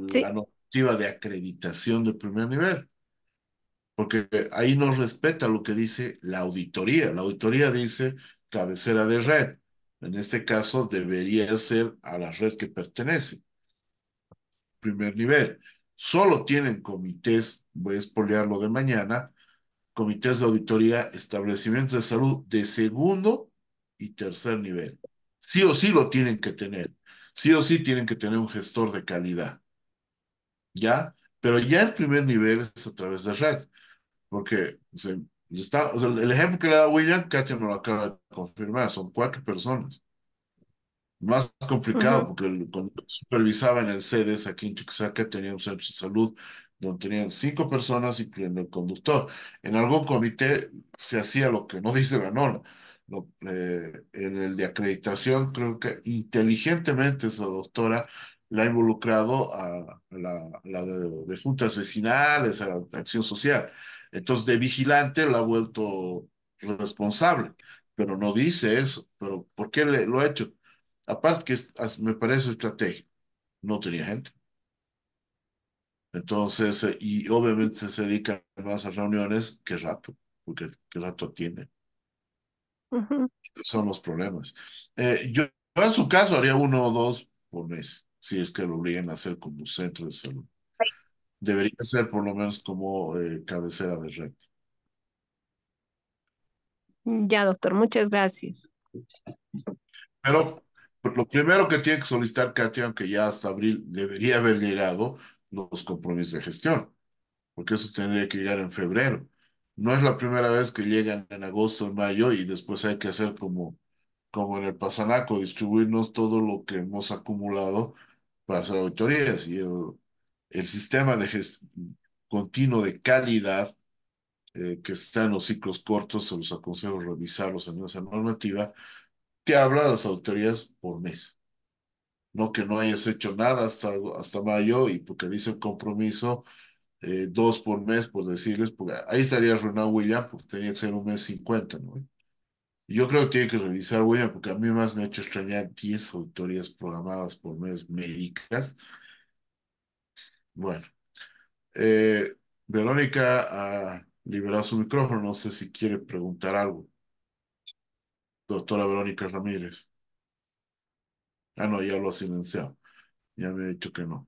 sí, la normativa de acreditación de primer nivel, porque ahí no respeta lo que dice la auditoría. La auditoría dice cabecera de red. En este caso debería ser a la red que pertenece primer nivel. Solo tienen comités, voy a espolearlo de mañana, comités de auditoría, establecimientos de salud de segundo y tercer nivel. Sí o sí lo tienen que tener. Sí o sí tienen que tener un gestor de calidad, ¿ya? Pero ya el primer nivel es a través de red, porque o sea, el ejemplo que le da William, Katia me lo acaba de confirmar, son cuatro personas. Más complicado ujú, porque cuando supervisaba en el CEDES aquí en Chuquisaca tenía un centro de salud donde tenían cinco personas incluyendo el conductor. En algún comité se hacía lo que no dice la norma. En el de acreditación creo que inteligentemente esa doctora la ha involucrado a la de juntas vecinales, a la acción social. Entonces de vigilante la ha vuelto responsable, pero no dice eso. ¿Pero por qué lo ha hecho? Aparte que me parece estratégico, no tenía gente. Entonces, y obviamente se dedican más a reuniones que rato, porque qué rato tiene. ujú. Son los problemas. Yo en su caso haría uno o dos por mes, si es que lo obligan a hacer como centro de salud. Debería ser por lo menos como cabecera de red. Ya, doctor, muchas gracias. Pero lo primero que tiene que solicitar Katia, aunque ya hasta abril debería haber llegado, los compromisos de gestión, porque eso tendría que llegar en febrero. No es la primera vez que llegan en agosto, en mayo, y después hay que hacer como en el Pasanaco, distribuirnos todo lo que hemos acumulado para hacer auditorías. Y el sistema de continuo de calidad que está en los ciclos cortos, se los aconsejo revisarlos en esa normativa, te habla de las auditorías por mes. No que no hayas hecho nada hasta mayo y porque dice el compromiso dos por mes, por decirles, porque ahí estaría arruinado William, porque tenía que ser un mes 50, ¿no? Y yo creo que tiene que revisar William, porque a mí más me ha hecho extrañar 10 auditorías programadas por mes médicas. Bueno, eh, Verónica ha liberado su micrófono, no sé si quiere preguntar algo. Doctora Verónica Ramírez. Ah, no, ya lo ha silenciado. Ya me ha dicho que no.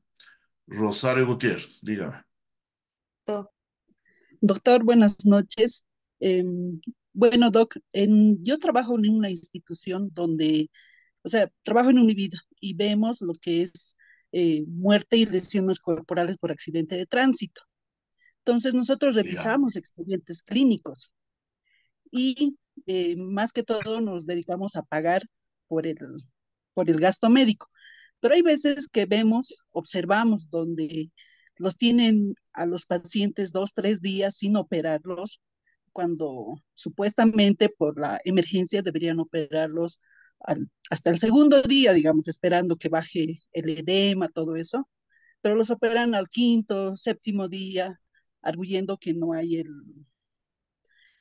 Rosario Gutiérrez, dígame. Doctor, buenas noches. Bueno, Doc, yo trabajo en una institución donde, o sea, trabajo en Univida y vemos lo que es muerte y lesiones corporales por accidente de tránsito. Entonces, nosotros Ya. revisamos expedientes clínicos y más que todo nos dedicamos a pagar por por el gasto médico. Pero hay veces que vemos, observamos donde los tienen a los pacientes 2, 3 días sin operarlos, cuando supuestamente por la emergencia deberían operarlos hasta el segundo día, digamos, esperando que baje el edema, todo eso, pero los operan al quinto, séptimo día, arguyendo que no hay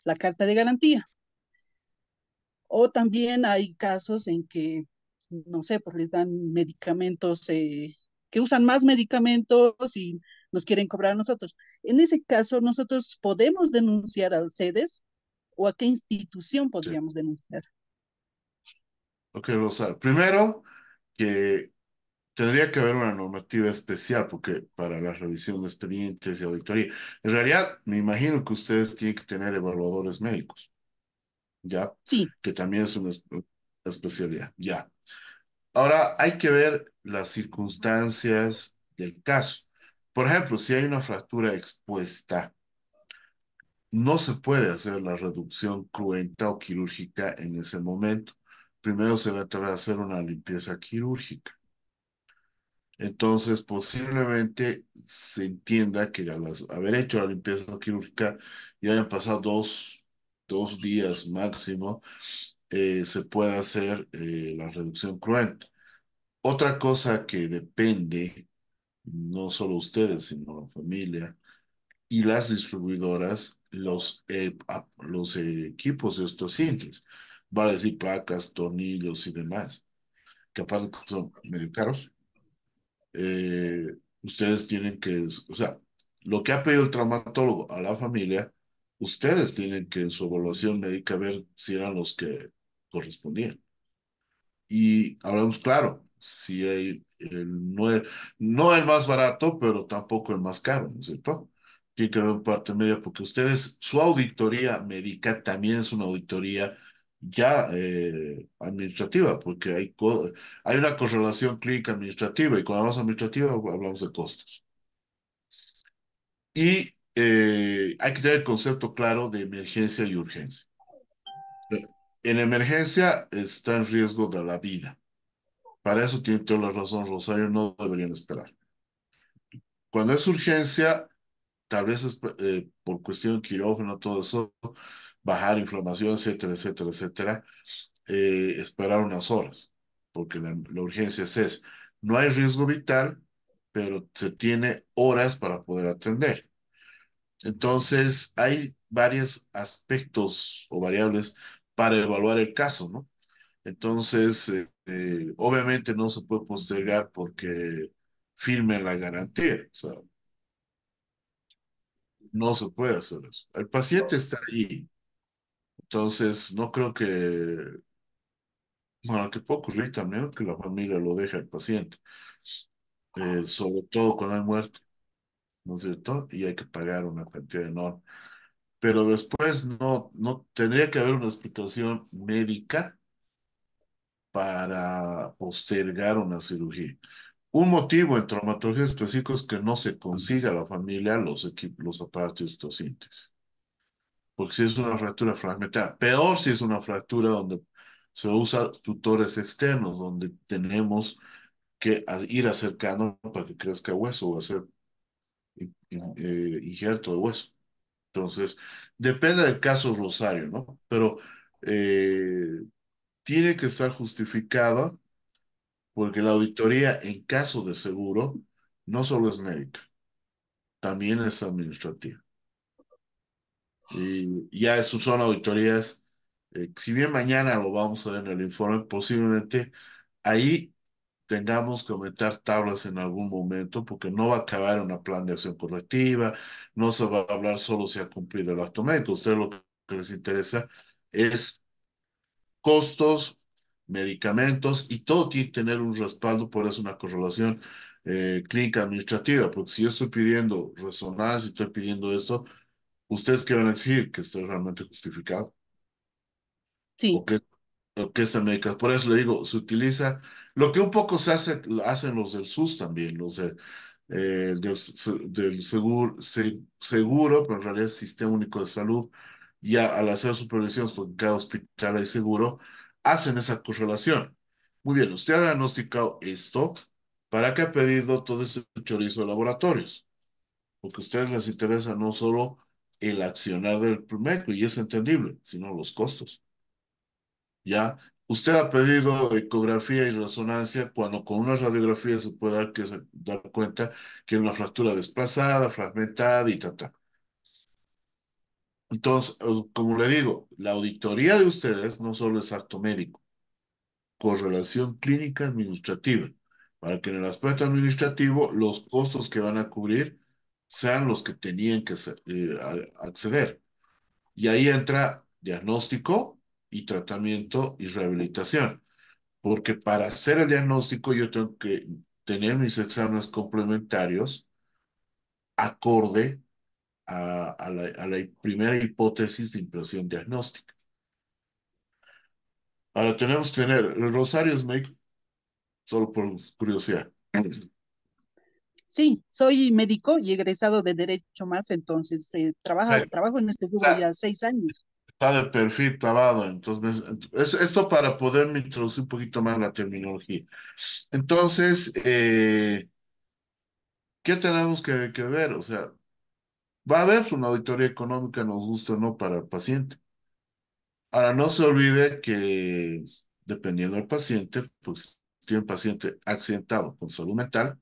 la carta de garantía. O también hay casos en que, no sé, pues les dan medicamentos, que usan más medicamentos y nos quieren cobrar a nosotros. En ese caso, nosotros podemos denunciar al CEDES o a qué institución Sí. podríamos denunciar. Ok, Rosario. Primero, que tendría que haber una normativa especial porque para la revisión de expedientes y auditoría. En realidad, me imagino que ustedes tienen que tener evaluadores médicos, ¿ya? Sí. Que también es una especialidad, ya. Ahora, hay que ver las circunstancias del caso. Por ejemplo, si hay una fractura expuesta, no se puede hacer la reducción cruenta o quirúrgica en ese momento. Primero se va a tratar de hacer una limpieza quirúrgica. Entonces, posiblemente se entienda que al haber hecho la limpieza quirúrgica y hayan pasado dos días máximo, se puede hacer la reducción cruenta. Otra cosa que depende, no solo ustedes, sino la familia y las distribuidoras, los equipos de estos sitios, vale decir placas, tornillos y demás, que aparte que son medio caros. Ustedes tienen que, o sea, lo que ha pedido el traumatólogo a la familia, ustedes tienen que en su evaluación médica ver si eran los que correspondían. Y hablamos claro, si hay no el más barato, pero tampoco el más caro, ¿no es cierto? Tiene que haber un parte media porque ustedes, su auditoría médica también es una auditoría ya administrativa, porque hay una correlación clínica administrativa y cuando hablamos administrativa hablamos de costos. Y hay que tener el concepto claro de emergencia y urgencia. En emergencia está en riesgo de la vida. Para eso tiene toda la razón, Rosario, no deberían esperar. Cuando es urgencia, tal vez es por cuestión de quirófano, todo eso, bajar inflamación, etcétera, etcétera, etcétera, esperar unas horas, porque la urgencia es esa. No hay riesgo vital, pero se tiene horas para poder atender. Entonces, hay varios aspectos o variables para evaluar el caso, ¿no? Entonces, obviamente no se puede postergar porque firme la garantía. O sea, no se puede hacer eso. El paciente está ahí. Entonces, no creo que, bueno, que puede ocurrir también que la familia lo deje al paciente, sobre todo cuando hay muerte, ¿no es cierto? Y hay que pagar una cantidad enorme. Pero después no tendría que haber una explicación médica para postergar una cirugía. Un motivo en traumatología específica es que no se consiga a la familia los equipos, los aparatos de estos síntesis. Porque si es una fractura fragmentada, peor si es una fractura donde se usa tutores externos, donde tenemos que ir acercando para que crezca hueso o hacer injerto de hueso. Entonces, depende del caso Rosario, ¿no? Pero eh, tiene que estar justificada porque la auditoría en caso de seguro no solo es médica, también es administrativa. Y ya eso son auditorías, si bien mañana lo vamos a ver en el informe, posiblemente ahí tengamos que aumentar tablas en algún momento porque no va a acabar una plan de acción correctiva, no se va a hablar solo si ha cumplido el acto médico. A ustedes lo que les interesa es costos, medicamentos y todo tiene que tener un respaldo, por eso una correlación clínica administrativa, porque si yo estoy pidiendo resonancia, estoy pidiendo esto, ¿ustedes qué van a exigir? Que esté realmente justificado. Sí. O que esta médica. Por eso le digo, se utiliza lo que un poco se hace, hacen los del SUS también, los del seguro, pero en realidad es Sistema Único de Salud, ya al hacer supervisiones, porque en cada hospital hay seguro, hacen esa correlación. Muy bien, usted ha diagnosticado esto, ¿para qué ha pedido todo ese chorizo de laboratorios? porque a ustedes les interesa no solo el accionar del médico, y es entendible, sino los costos. ¿Ya? Usted ha pedido ecografía y resonancia cuando con una radiografía se puede dar cuenta que es una fractura desplazada, fragmentada y tal. Entonces, como le digo, la auditoría de ustedes no solo es acto médico, correlación clínica administrativa, para que en el aspecto administrativo los costos que van a cubrir sean los que tenían que acceder. Y ahí entra diagnóstico y tratamiento y rehabilitación, porque para hacer el diagnóstico yo tengo que tener mis exámenes complementarios acorde a la primera hipótesis de impresión diagnóstica. Ahora tenemos que tener, el Rosario es médico, solo por curiosidad. Sí, soy médico y egresado de Derecho Más, entonces trabajo en este rubro ya 6 años. Está de perfil clavado, entonces esto para poderme introducir un poquito más la terminología. Entonces, ¿qué tenemos que ver? O sea, va a haber una auditoría económica, nos gusta o no, para el paciente. Ahora, no se olvide que dependiendo del paciente, pues si tiene un paciente accidentado con salud mental,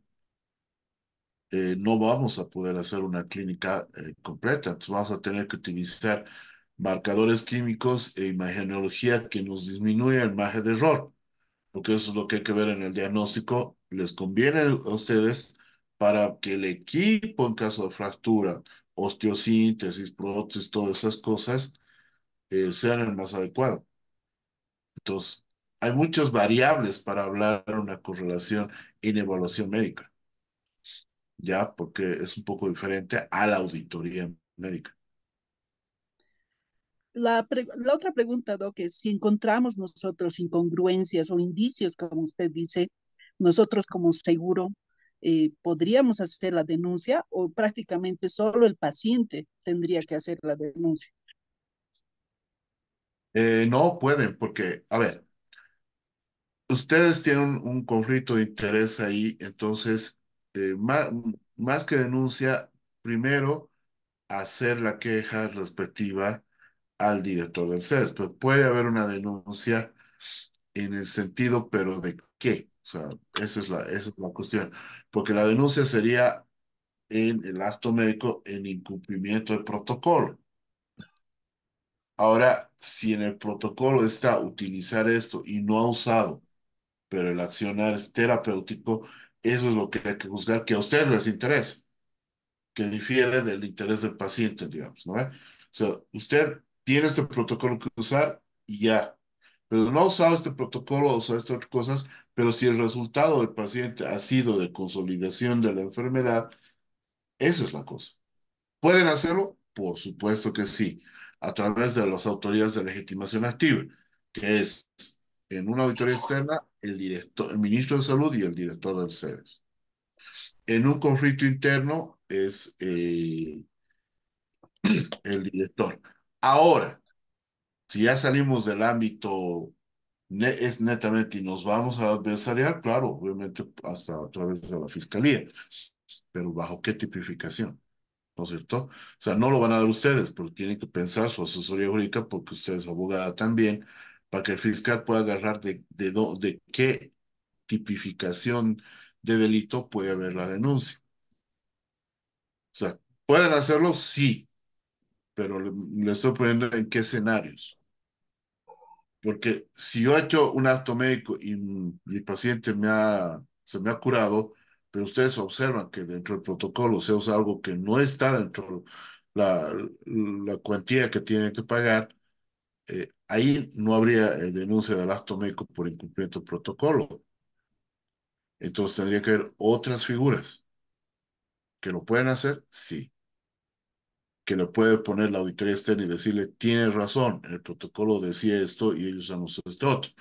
no vamos a poder hacer una clínica completa. Entonces vamos a tener que utilizar marcadores químicos e imagenología que nos disminuya el margen de error, porque eso es lo que hay que ver en el diagnóstico. Les conviene a ustedes para que el equipo en caso de fractura, osteosíntesis, prótesis, todas esas cosas, sean el más adecuado. Entonces, hay muchas variables para hablar de una correlación en evaluación médica, ya, porque es un poco diferente a la auditoría médica. La otra pregunta, Doc, es si encontramos nosotros incongruencias o indicios, como usted dice, nosotros como seguro, ¿podríamos hacer la denuncia o prácticamente solo el paciente tendría que hacer la denuncia? No pueden, porque, a ver, ustedes tienen un conflicto de interés ahí, entonces, más que denuncia, primero hacer la queja respectiva al director del CES, pero puede haber una denuncia en el sentido, pero ¿de qué? O sea, esa es la cuestión, porque la denuncia sería en el acto médico en incumplimiento del protocolo. Ahora, si en el protocolo está utilizar esto y no ha usado, pero el accionar es terapéutico, eso es lo que hay que juzgar, que a ustedes les interesa, que difiere del interés del paciente, digamos, ¿no? O sea, usted tiene este protocolo que usar y ya, pero no ha usado este protocolo, ha usado estas otras cosas, pero si el resultado del paciente ha sido de consolidación de la enfermedad, esa es la cosa. ¿Pueden hacerlo? Por supuesto que sí, a través de las autoridades de legitimación activa, que es en una auditoría externa el director, el ministro de Salud y el director del CEDES. En un conflicto interno es el director. Ahora, si ya salimos del ámbito es netamente y nos vamos a adversarial, claro, obviamente hasta a través de la fiscalía, pero ¿bajo qué tipificación? ¿No es cierto? O sea, no lo van a dar ustedes, pero tienen que pensar su asesoría jurídica porque usted es abogada también, para que el fiscal pueda agarrar de qué tipificación de delito puede haber la denuncia. O sea, ¿pueden hacerlo? Sí, pero le estoy poniendo en qué escenarios. Porque si yo he hecho un acto médico y mi paciente se me ha curado, pero ustedes observan que dentro del protocolo se usa algo que no está dentro la, la cuantía que tienen que pagar, ahí no habría denuncia del acto médico por incumplimiento del protocolo. Entonces tendría que haber otras figuras que lo pueden hacer, sí. Que le puede poner la auditoría externa y decirle, tienes razón, el protocolo decía esto y ellos han usado este otro.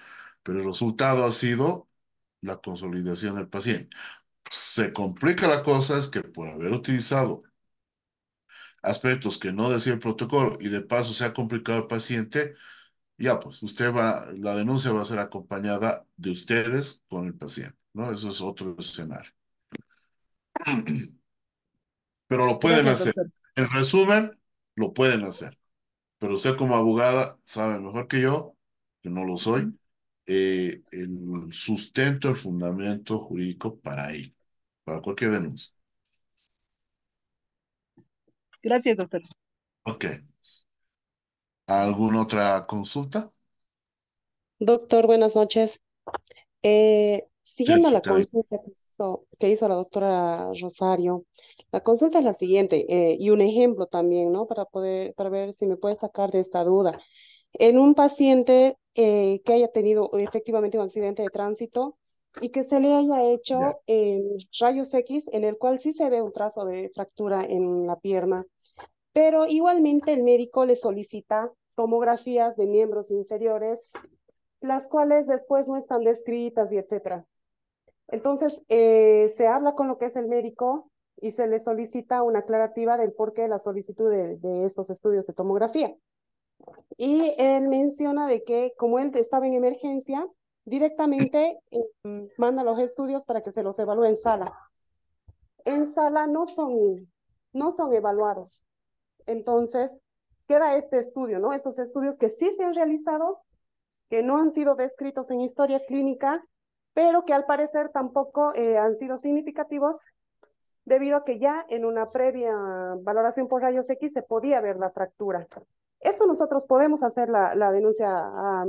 Pero el resultado ha sido la consolidación del paciente. Se complica la cosa es que por haber utilizado aspectos que no decía el protocolo y de paso se ha complicado el paciente, ya pues la denuncia va a ser acompañada de ustedes con el paciente, ¿no? Eso es otro escenario. pero lo pueden Gracias, hacer. doctor. En resumen, lo pueden hacer. Pero usted como abogada sabe mejor que yo, que no lo soy, el sustento, el fundamento jurídico para ello, para cualquier denuncia. Gracias, doctor. Ok. ¿Alguna otra consulta? Doctor, buenas noches. Siguiendo la Jessica, consulta que hizo la doctora Rosario, la consulta es la siguiente, y un ejemplo también, ¿no? Para ver si me puede sacar de esta duda. En un paciente que haya tenido efectivamente un accidente de tránsito y que se le haya ya. hecho rayos X, en el cual sí se ve un trazo de fractura en la pierna, pero igualmente el médico le solicita tomografías de miembros inferiores, las cuales después no están descritas y etcétera. Entonces, se habla con lo que es el médico y se le solicita una aclarativa del porqué de la solicitud de estos estudios de tomografía. Y él menciona de que como él estaba en emergencia, directamente manda los estudios para que se los evalúe en sala. En sala no son evaluados. Entonces, queda este estudio, ¿no? Estos estudios que sí se han realizado, que no han sido descritos en historia clínica, pero que al parecer tampoco han sido significativos debido a que ya en una previa valoración por rayos X se podía ver la fractura. ¿Eso nosotros podemos hacer la denuncia a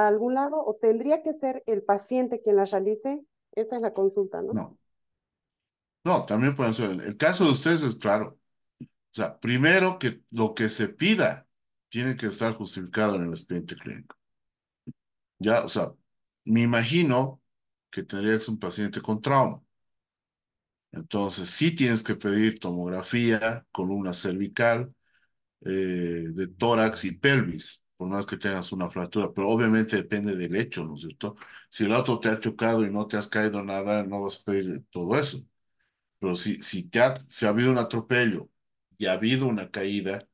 algún lado o tendría que ser el paciente quien la realice? Esta es la consulta, ¿no? No, no, también pueden ser. El caso de ustedes es claro. O sea, primero que lo que se pida tiene que estar justificado en el expediente clínico. Ya, o sea, me imagino que tendría que ser un paciente con trauma. Entonces, sí tienes que pedir tomografía, columna cervical, de tórax y pelvis, por más que tengas una fractura, pero obviamente depende del hecho, ¿no es cierto? Si el auto te ha chocado y no te has caído nada, no vas a pedir todo eso. Pero si ha habido un atropello y ha habido una caída,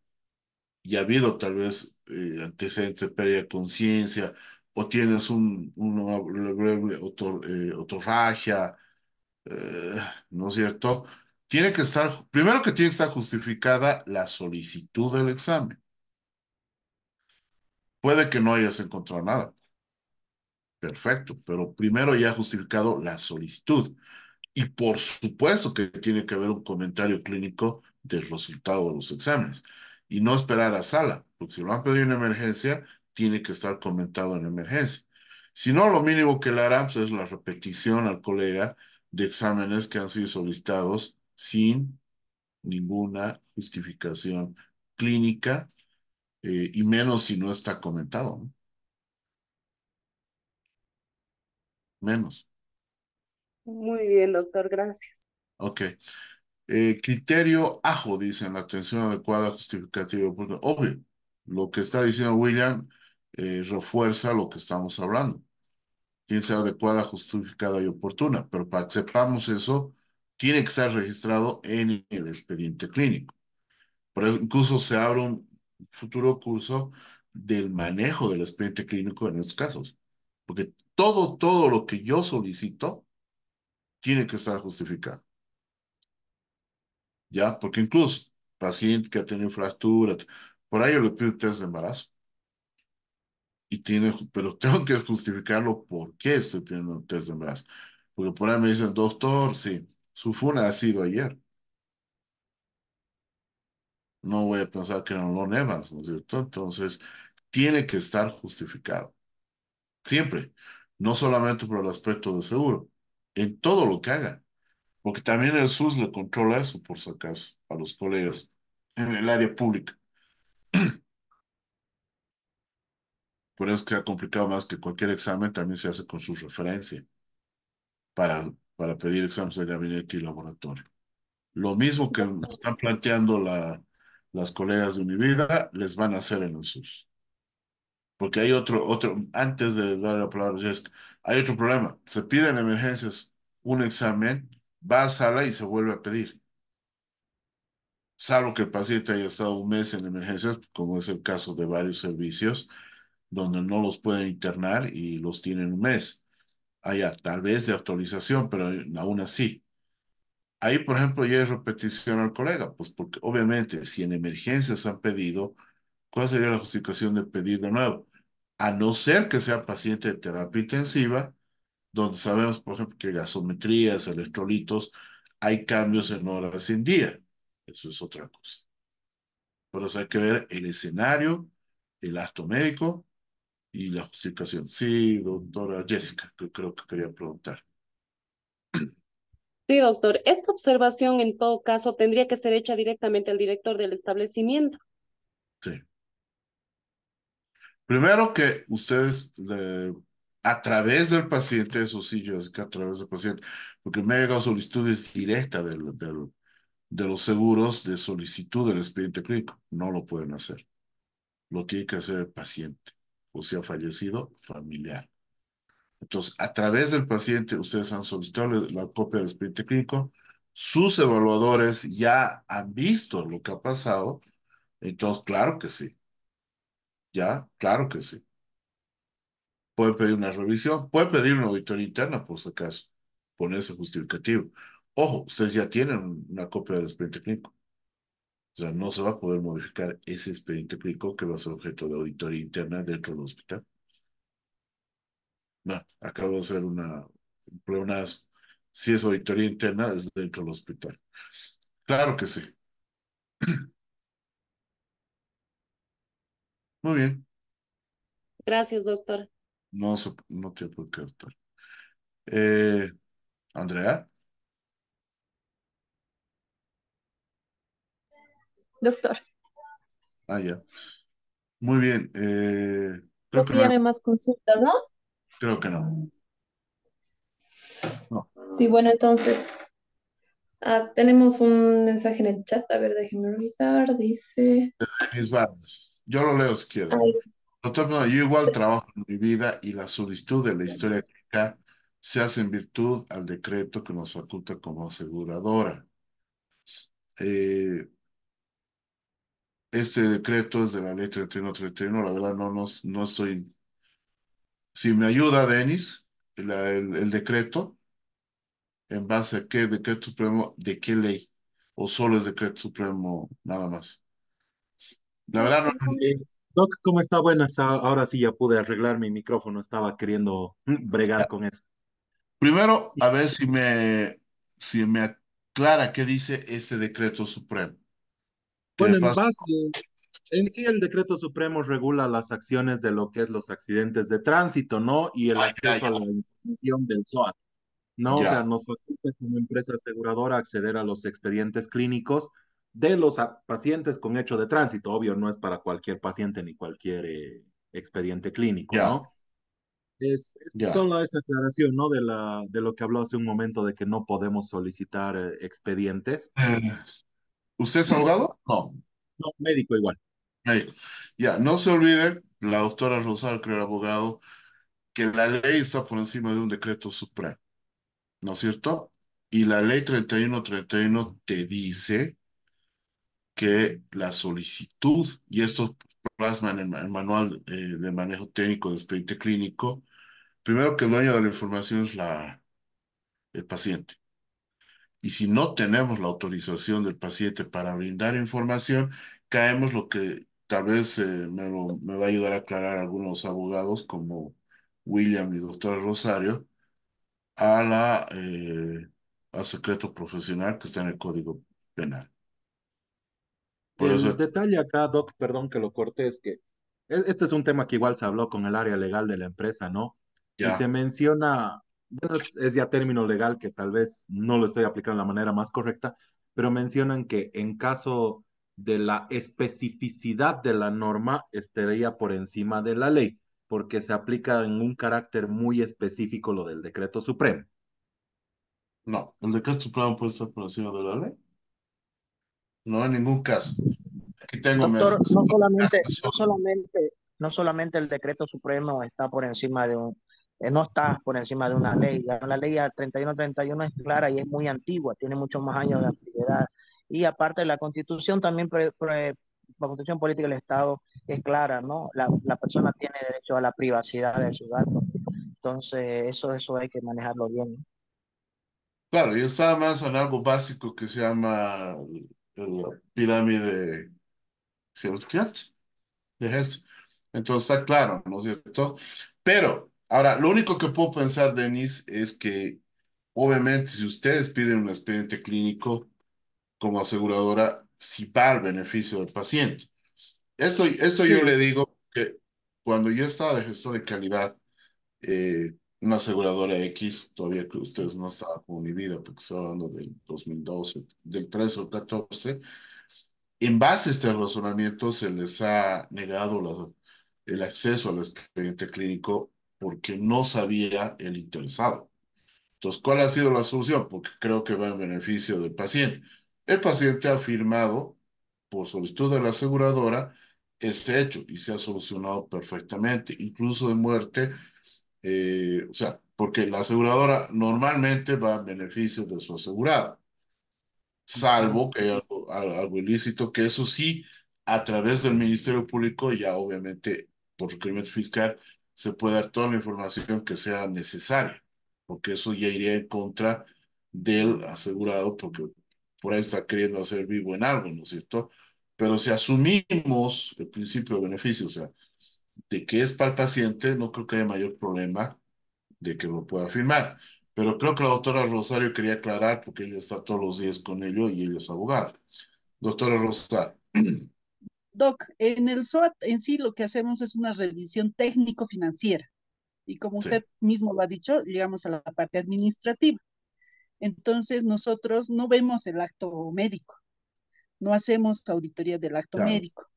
y ha habido tal vez antecedentes de pérdida de conciencia, o tienes una breve otorragia, eh, ¿no es cierto? Tiene que estar, primero que tiene que estar justificada la solicitud del examen. Puede que no hayas encontrado nada, perfecto, pero primero ya ha justificado la solicitud. Y por supuesto que tiene que haber un comentario clínico del resultado de los exámenes. Y no esperar a sala, porque si lo han pedido en emergencia, tiene que estar comentado en emergencia. Si no, lo mínimo que le harán pues, es la repetición al colega de exámenes que han sido solicitados sin ninguna justificación clínica, y menos si no está comentado, ¿no? Menos. Muy bien, doctor, gracias. Ok. Criterio AJO, dicen, la atención adecuada, justificativa, porque obvio, lo que está diciendo William refuerza lo que estamos hablando. Tiene que ser adecuada, justificada y oportuna, pero para que sepamos eso, tiene que estar registrado en el expediente clínico. Por eso incluso se abre un futuro curso del manejo del expediente clínico en estos casos, porque todo lo que yo solicito tiene que estar justificado. ¿Ya? Porque incluso paciente que ha tenido fractura, por ahí yo le pido un test de embarazo. Pero tengo que justificarlo por qué estoy pidiendo un test de embarazo. Porque por ahí me dicen, doctor, sí, su funa ha sido ayer. No voy a pensar que no lo nevas, ¿no es cierto? Entonces, tiene que estar justificado. Siempre. No solamente por el aspecto de seguro, en todo lo que haga. Porque también el SUS le controla eso, por si acaso, a los colegas en el área pública. Por eso es que ha complicado más que cualquier examen, también se hace con su referencia para pedir exámenes de gabinete y laboratorio. Lo mismo que están planteando las colegas de Univida, les van a hacer en el SUS. Porque hay antes de dar la palabra a Jessica, hay otro problema. Se pide en emergencias un examen, va a sala y se vuelve a pedir. Salvo que el paciente haya estado un mes en emergencias, como es el caso de varios servicios, donde no los pueden internar y los tienen un mes. Tal vez de actualización, pero aún así. Ahí, por ejemplo, ya es repetición al colega, pues porque obviamente si en emergencias han pedido, ¿cuál sería la justificación de pedir de nuevo? A no ser que sea paciente de terapia intensiva, donde sabemos, por ejemplo, que gasometrías, electrolitos, hay cambios en horas y en día. Eso es otra cosa. Por eso hay que ver el escenario, el acto médico y la justificación. Sí, doctora Jessica, que creo que quería preguntar. Sí, doctor, esta observación en todo caso tendría que ser hecha directamente al director del establecimiento. Sí. Primero que ustedes, a través del paciente, eso sí, Jessica, a través del paciente, porque me ha llegado solicitudes directas de los seguros de solicitud del expediente clínico. No lo pueden hacer. Lo tiene que hacer el paciente, o si ha fallecido, familiar. Entonces, a través del paciente, ustedes han solicitado la copia del expediente clínico, sus evaluadores ya han visto lo que ha pasado, entonces, claro que sí, ya, claro que sí. Puede pedir una revisión, puede pedir una auditoría interna, por si acaso, poner ese justificativo. Ojo, ustedes ya tienen una copia del expediente clínico. O sea, no se va a poder modificar ese expediente clínico que va a ser objeto de auditoría interna dentro del hospital. No, acabo de hacer un pleonasmo. Si es auditoría interna, es dentro del hospital. Claro que sí. Muy bien. Gracias, doctor. No tiene por qué, doctor. Eh, Andrea. Doctor, Ah, ya. Muy bien. Creo creo que que no ya hay- no hay más consultas, ¿no? creo que no. No. Sí, bueno, entonces, tenemos un mensaje en el chat, a ver, déjenme revisar, dice... Denis Vargas. Yo lo leo si quiere. Ay, Doctor, no, yo igual trabajo en mi vida y la solicitud de la historia clínica se hace en virtud al decreto que nos faculta como aseguradora. Eh, este decreto es de la ley 3131. La verdad no estoy... Si me ayuda, Denis, el decreto, ¿en base a qué decreto supremo, de qué ley? ¿O solo es decreto supremo nada más? La verdad no... Eh, Doc, ¿cómo está? Buenas. Ahora sí ya pude arreglar mi micrófono. Estaba queriendo bregar con eso. Primero, a ver si me aclara qué dice este decreto supremo. Que de Bueno, en paso, base, en sí el decreto supremo regula las acciones de lo que es los accidentes de tránsito, ¿no? Y el ya, acceso a la información del SOAT, ¿no? O sea, ya, nos faculta como empresa aseguradora acceder a los expedientes clínicos de los pacientes con hecho de tránsito. Obvio, no es para cualquier paciente ni cualquier expediente clínico, ya, ¿no? Es ya. solo esa aclaración, ¿no? De lo que habló hace un momento de que no podemos solicitar expedientes. Eh, ¿Usted es abogado? No, No, médico igual. médico. Ya, no se olvide, la doctora Rosario, que era abogado, que la ley está por encima de un decreto supremo, ¿no es cierto? Y la ley 3131 te dice que la solicitud, y esto plasma en el manual de manejo técnico de expediente clínico, primero que el dueño de la información es el paciente. Y si no tenemos la autorización del paciente para brindar información, caemos lo que tal vez me va a ayudar a aclarar algunos abogados como William y doctora Rosario, a al secreto profesional que está en el Código Penal. Por El eso, detalle acá, Doc, perdón que lo corté, es que este es un tema que igual se habló con el área legal de la empresa, ¿no? Y se ya, menciona, bueno, es ya término legal que tal vez no lo estoy aplicando de la manera más correcta, pero mencionan que en caso de la especificidad de la norma estaría por encima de la ley, porque se aplica en un carácter muy específico lo del decreto supremo. no, el decreto supremo puede estar por encima de la ley. No en ningún caso. Aquí tengo mi Doctor, asesor. no solamente el decreto supremo está por encima de no está por encima de una ley. Ya la ley 3131 es clara y es muy antigua, tiene muchos más años de antigüedad. Y aparte la Constitución también, la Constitución Política del Estado es clara, ¿no? La persona tiene derecho a la privacidad de sus datos. Entonces, eso hay que manejarlo bien. Claro, yo estaba más en algo básico que se llama pirámide Hells-Kitch, de Hells. Entonces está claro, ¿no es cierto? Pero, ahora, lo único que puedo pensar, Denis, es que obviamente si ustedes piden un expediente clínico como aseguradora, si va al beneficio del paciente. Esto yo le Sí, digo que cuando yo estaba de gestor de calidad, una aseguradora X, todavía que ustedes no estaban con mi vida, porque estoy hablando del 2012, del 13 o 14, en base a este razonamiento se les ha negado el acceso al expediente clínico porque no sabía el interesado. Entonces, ¿cuál ha sido la solución? Porque creo que va en beneficio del paciente. El paciente ha firmado por solicitud de la aseguradora ese hecho y se ha solucionado perfectamente, incluso de muerte, o sea, porque la aseguradora normalmente va en beneficio de su asegurado, salvo que hay algo ilícito, que eso sí, a través del Ministerio Público, ya obviamente por requerimiento fiscal, se puede dar toda la información que sea necesaria, porque eso ya iría en contra del asegurado, porque por ahí está queriendo hacer vivo en algo, ¿no es cierto? Pero si asumimos el principio de beneficio, o sea, de que es para el paciente, no creo que haya mayor problema de que lo pueda firmar. Pero creo que la doctora Rosario quería aclarar, porque ella está todos los días con ello y ella es abogada. Doctora Rosario. Doc, en el SOAT en sí lo que hacemos es una revisión técnico-financiera y como Sí, usted mismo lo ha dicho, llegamos a la parte administrativa. Entonces nosotros no vemos el acto médico, no hacemos auditoría del acto claro, médico,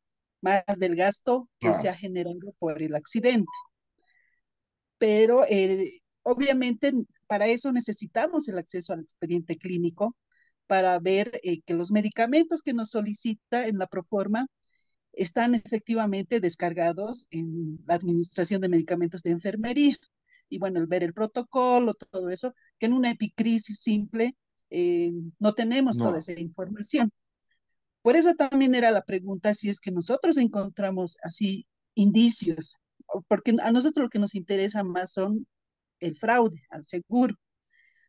más del gasto que se ha claro. generado por el accidente. Pero obviamente para eso necesitamos el acceso al expediente clínico para ver que los medicamentos que nos solicita en la Proforma están efectivamente descargados en la Administración de Medicamentos de Enfermería. Y bueno, el ver el protocolo, todo eso, que en una epicrisis simple no tenemos toda No, esa información. Por eso también era la pregunta si es que nosotros encontramos así indicios, porque a nosotros lo que nos interesa más son el fraude al seguro.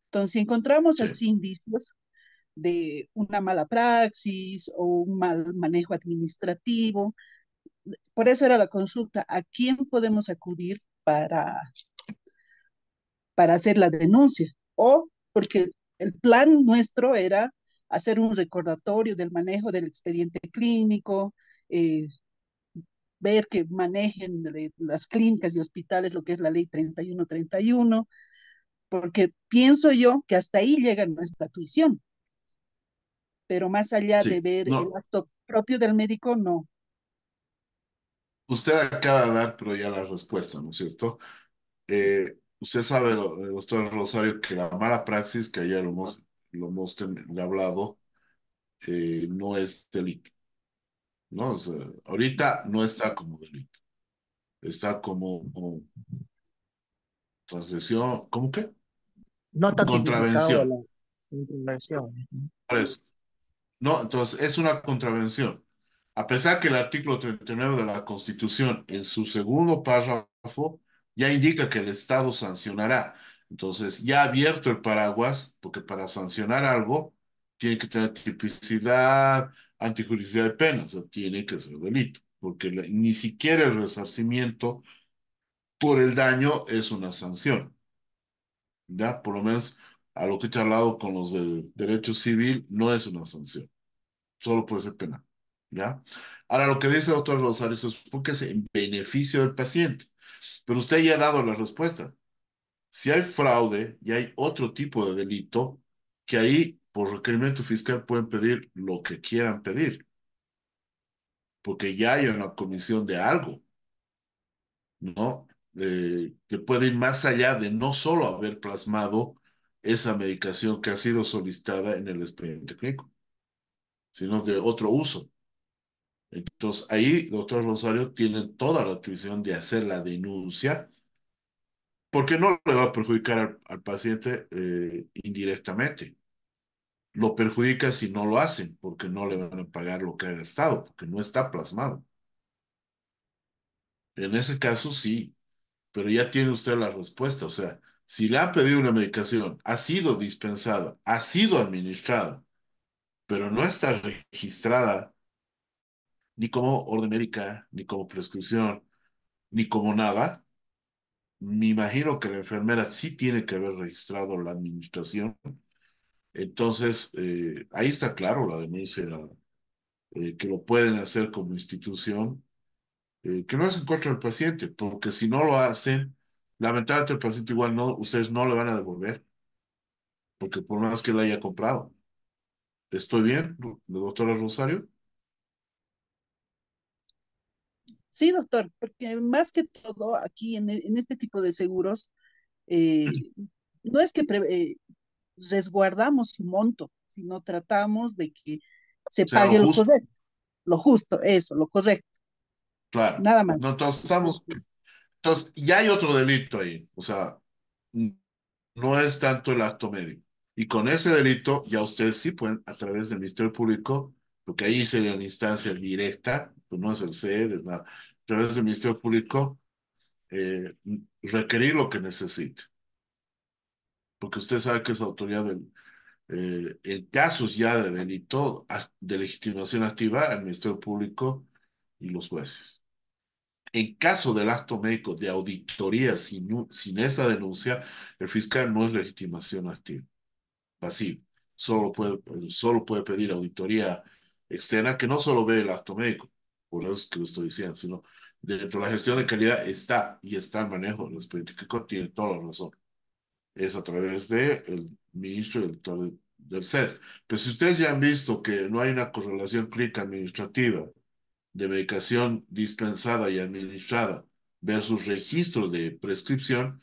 Entonces, si encontramos sí. así indicios de una mala praxis o un mal manejo administrativo, por eso era la consulta, ¿a quién podemos acudir para hacer la denuncia? O porque el plan nuestro era hacer un recordatorio del manejo del expediente clínico, eh, ver que manejen las clínicas y hospitales lo que es la ley 3131, porque pienso yo que hasta ahí llega nuestra tuición, pero más allá de Sí, ver el no. acto propio del médico, no. Usted acaba de dar, pero ya la respuesta, ¿no es cierto? Usted sabe, doctor Rosario, que la mala praxis, que ayer hablado, no es delito, ¿no? O sea, ahorita no está como delito, está como transgresión, ¿cómo que? No está tipificado Contravención. la intervención. Por eso. No, entonces es una contravención. A pesar que el artículo 39 de la Constitución, en su segundo párrafo, ya indica que el Estado sancionará. Entonces, ya ha abierto el paraguas, porque para sancionar algo tiene que tener tipicidad, antijuricidad de penas, o sea, tiene que ser delito, porque ni siquiera el resarcimiento por el daño es una sanción. ¿Ya? Por lo menos a lo que he charlado con los del derecho civil, no es una sanción, solo puede ser penal. ¿Ya? Ahora, lo que dice el doctor Rosario es porque es en beneficio del paciente. Pero usted ya ha dado la respuesta. Si hay fraude y hay otro tipo de delito, que ahí, por requerimiento fiscal, pueden pedir lo que quieran pedir, porque ya hay una comisión de algo, ¿no? Que puede ir más allá de no solo haber plasmado esa medicación que ha sido solicitada en el expediente clínico, sino de otro uso. Entonces, ahí, doctor Rosario, tiene toda la atribución de hacer la denuncia, porque no le va a perjudicar al paciente indirectamente. Lo perjudica si no lo hacen, porque no le van a pagar lo que ha gastado, porque no está plasmado. En ese caso, sí, pero ya tiene usted la respuesta. O sea, Si le han pedido una medicación, ha sido dispensada, ha sido administrada, pero no está registrada ni como orden médica, ni como prescripción, ni como nada, me imagino que la enfermera sí tiene que haber registrado la administración. Entonces, ahí está claro la denuncia, que lo pueden hacer como institución, que no es en contra del paciente, porque si no lo hacen, lamentablemente el paciente igual no, ustedes no le van a devolver, porque por más que le haya comprado. ¿Estoy bien, doctora Rosario? Sí, doctor, porque más que todo aquí en este tipo de seguros, eh, no es que resguardamos su monto, sino tratamos de que se Sea lo pague lo justo, correcto, lo justo, eso, lo correcto, claro. nada más. No, entonces, ya hay otro delito ahí, o sea, no es tanto el acto médico. Y con ese delito, ya ustedes sí pueden, a través del Ministerio Público, porque ahí sería la instancia directa, pues no es el CED, es nada, a través del Ministerio Público, eh, requerir lo que necesite. Porque usted sabe que es autoridad en casos ya de delito, de legitimación activa, el Ministerio Público y los jueces. En caso del acto médico de auditoría sin esta denuncia, el fiscal no es legitimación activa, pasivo. Solo puede pedir auditoría externa que no solo ve el acto médico, por eso es que lo estoy diciendo, sino dentro de la gestión de calidad está y está el manejo de los políticos, tiene toda la razón. Es a través del ministro y el director del CES. Pero si ustedes ya han visto que no hay una correlación clínica administrativa de medicación dispensada y administrada versus registro de prescripción,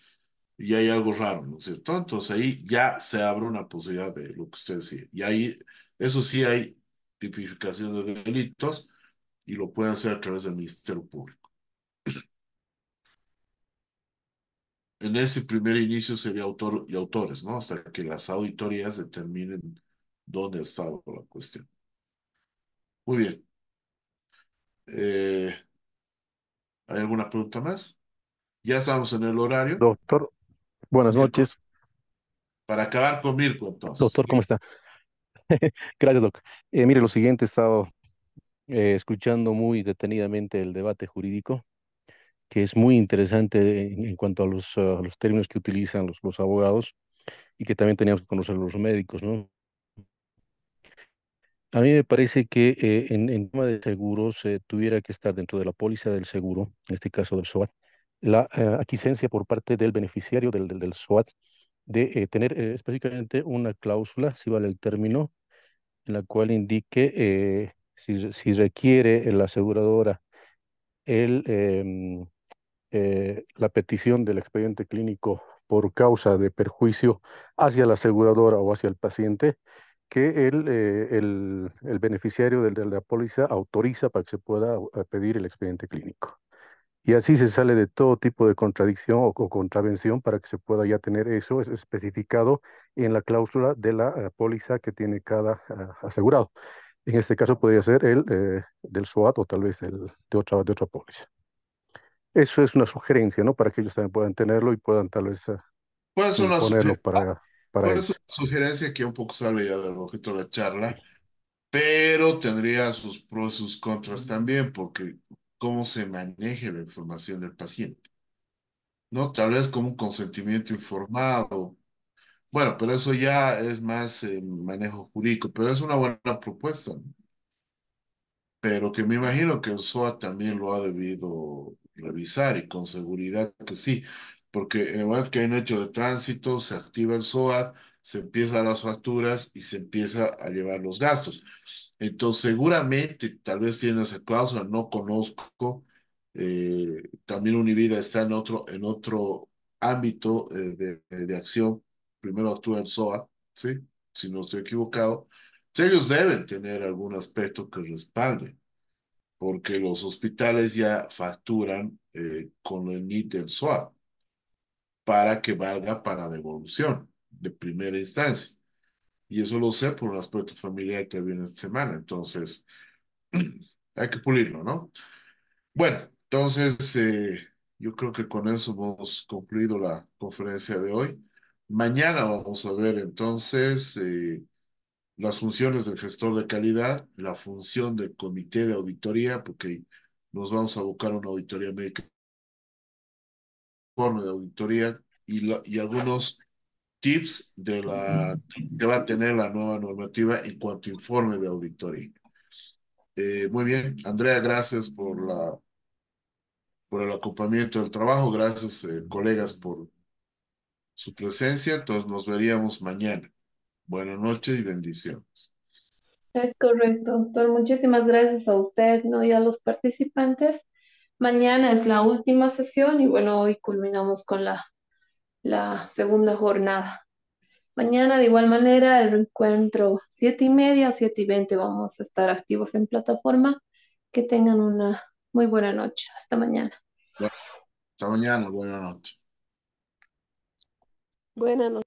y hay algo raro, ¿no es cierto? Entonces ahí ya se abre una posibilidad de lo que usted decía. Y ahí, eso sí hay tipificación de delitos y lo pueden hacer a través del Ministerio Público. En ese primer inicio sería autor y autores, ¿no? Hasta que las auditorías determinen dónde ha estado la cuestión. Muy bien. Eh, ¿Hay alguna pregunta más? Ya estamos en el horario. Doctor, buenas Mirko, noches. para acabar con Mirko, entonces. Doctor, ¿cómo está? Gracias, doc. Mire, lo siguiente, he estado escuchando muy detenidamente el debate jurídico, que es muy interesante en cuanto a los términos que utilizan los abogados y que también teníamos que conocer los médicos, ¿no? A mí me parece que en tema de seguros tuviera que estar dentro de la póliza del seguro, en este caso del SOAT, la aquiescencia por parte del beneficiario del SOAT de tener específicamente una cláusula, si vale el término, en la cual indique si requiere la aseguradora el, la petición del expediente clínico por causa de perjuicio hacia la aseguradora o hacia el paciente, que el beneficiario de la póliza autoriza para que se pueda pedir el expediente clínico. Y así se sale de todo tipo de contradicción o contravención para que se pueda ya tener eso especificado en la cláusula de la póliza que tiene cada asegurado. En este caso podría ser el del SOAT o tal vez el de otra póliza. Eso es una sugerencia, ¿no? Para que ellos también puedan tenerlo y puedan tal vez Puede ser imponerlo para puede ser ellos. una sugerencia que un poco sale ya del objeto de la charla, pero tendría sus pros y sus contras también, porque cómo se maneja la información del paciente, ¿no? Tal vez como un consentimiento informado. Bueno, pero eso ya es más manejo jurídico, pero es una buena propuesta, ¿no? Pero que me imagino que el SOAT también lo ha debido revisar y con seguridad que sí, porque en el momento que hay un hecho de tránsito, se activa el SOAT, se empiezan las facturas y se empieza a llevar los gastos. Entonces, seguramente, tal vez tiene esa cláusula, no conozco. También Univida está en otro ámbito de acción. Primero actúa el SOAT, ¿sí? Si no estoy equivocado. Ellos deben tener algún aspecto que respalde, porque los hospitales ya facturan con el NIT del SOAT para que valga para devolución de primera instancia. Y eso lo sé por un aspecto familiar que viene esta semana. Entonces, hay que pulirlo, ¿no? Bueno, entonces, Yo creo que con eso hemos concluido la conferencia de hoy. Mañana vamos a ver entonces las funciones del gestor de calidad, la función del comité de auditoría, porque nos vamos a buscar una auditoría médica, informe de auditoría y algunos tips de la que va a tener la nueva normativa en cuanto a informe de auditoría. Muy bien, Andrea, gracias por el acompañamiento del trabajo, gracias colegas por su presencia, entonces nos veríamos mañana. Buenas noches y bendiciones. Es correcto, doctor. Muchísimas gracias a usted, ¿no? Y a los participantes. Mañana es la última sesión y bueno, hoy culminamos con la segunda jornada. Mañana de igual manera el encuentro 7:30, 7:20 vamos a estar activos en plataforma. Que tengan una muy buena noche. Hasta mañana. Bueno, hasta mañana, buenas noches. Buenas noches.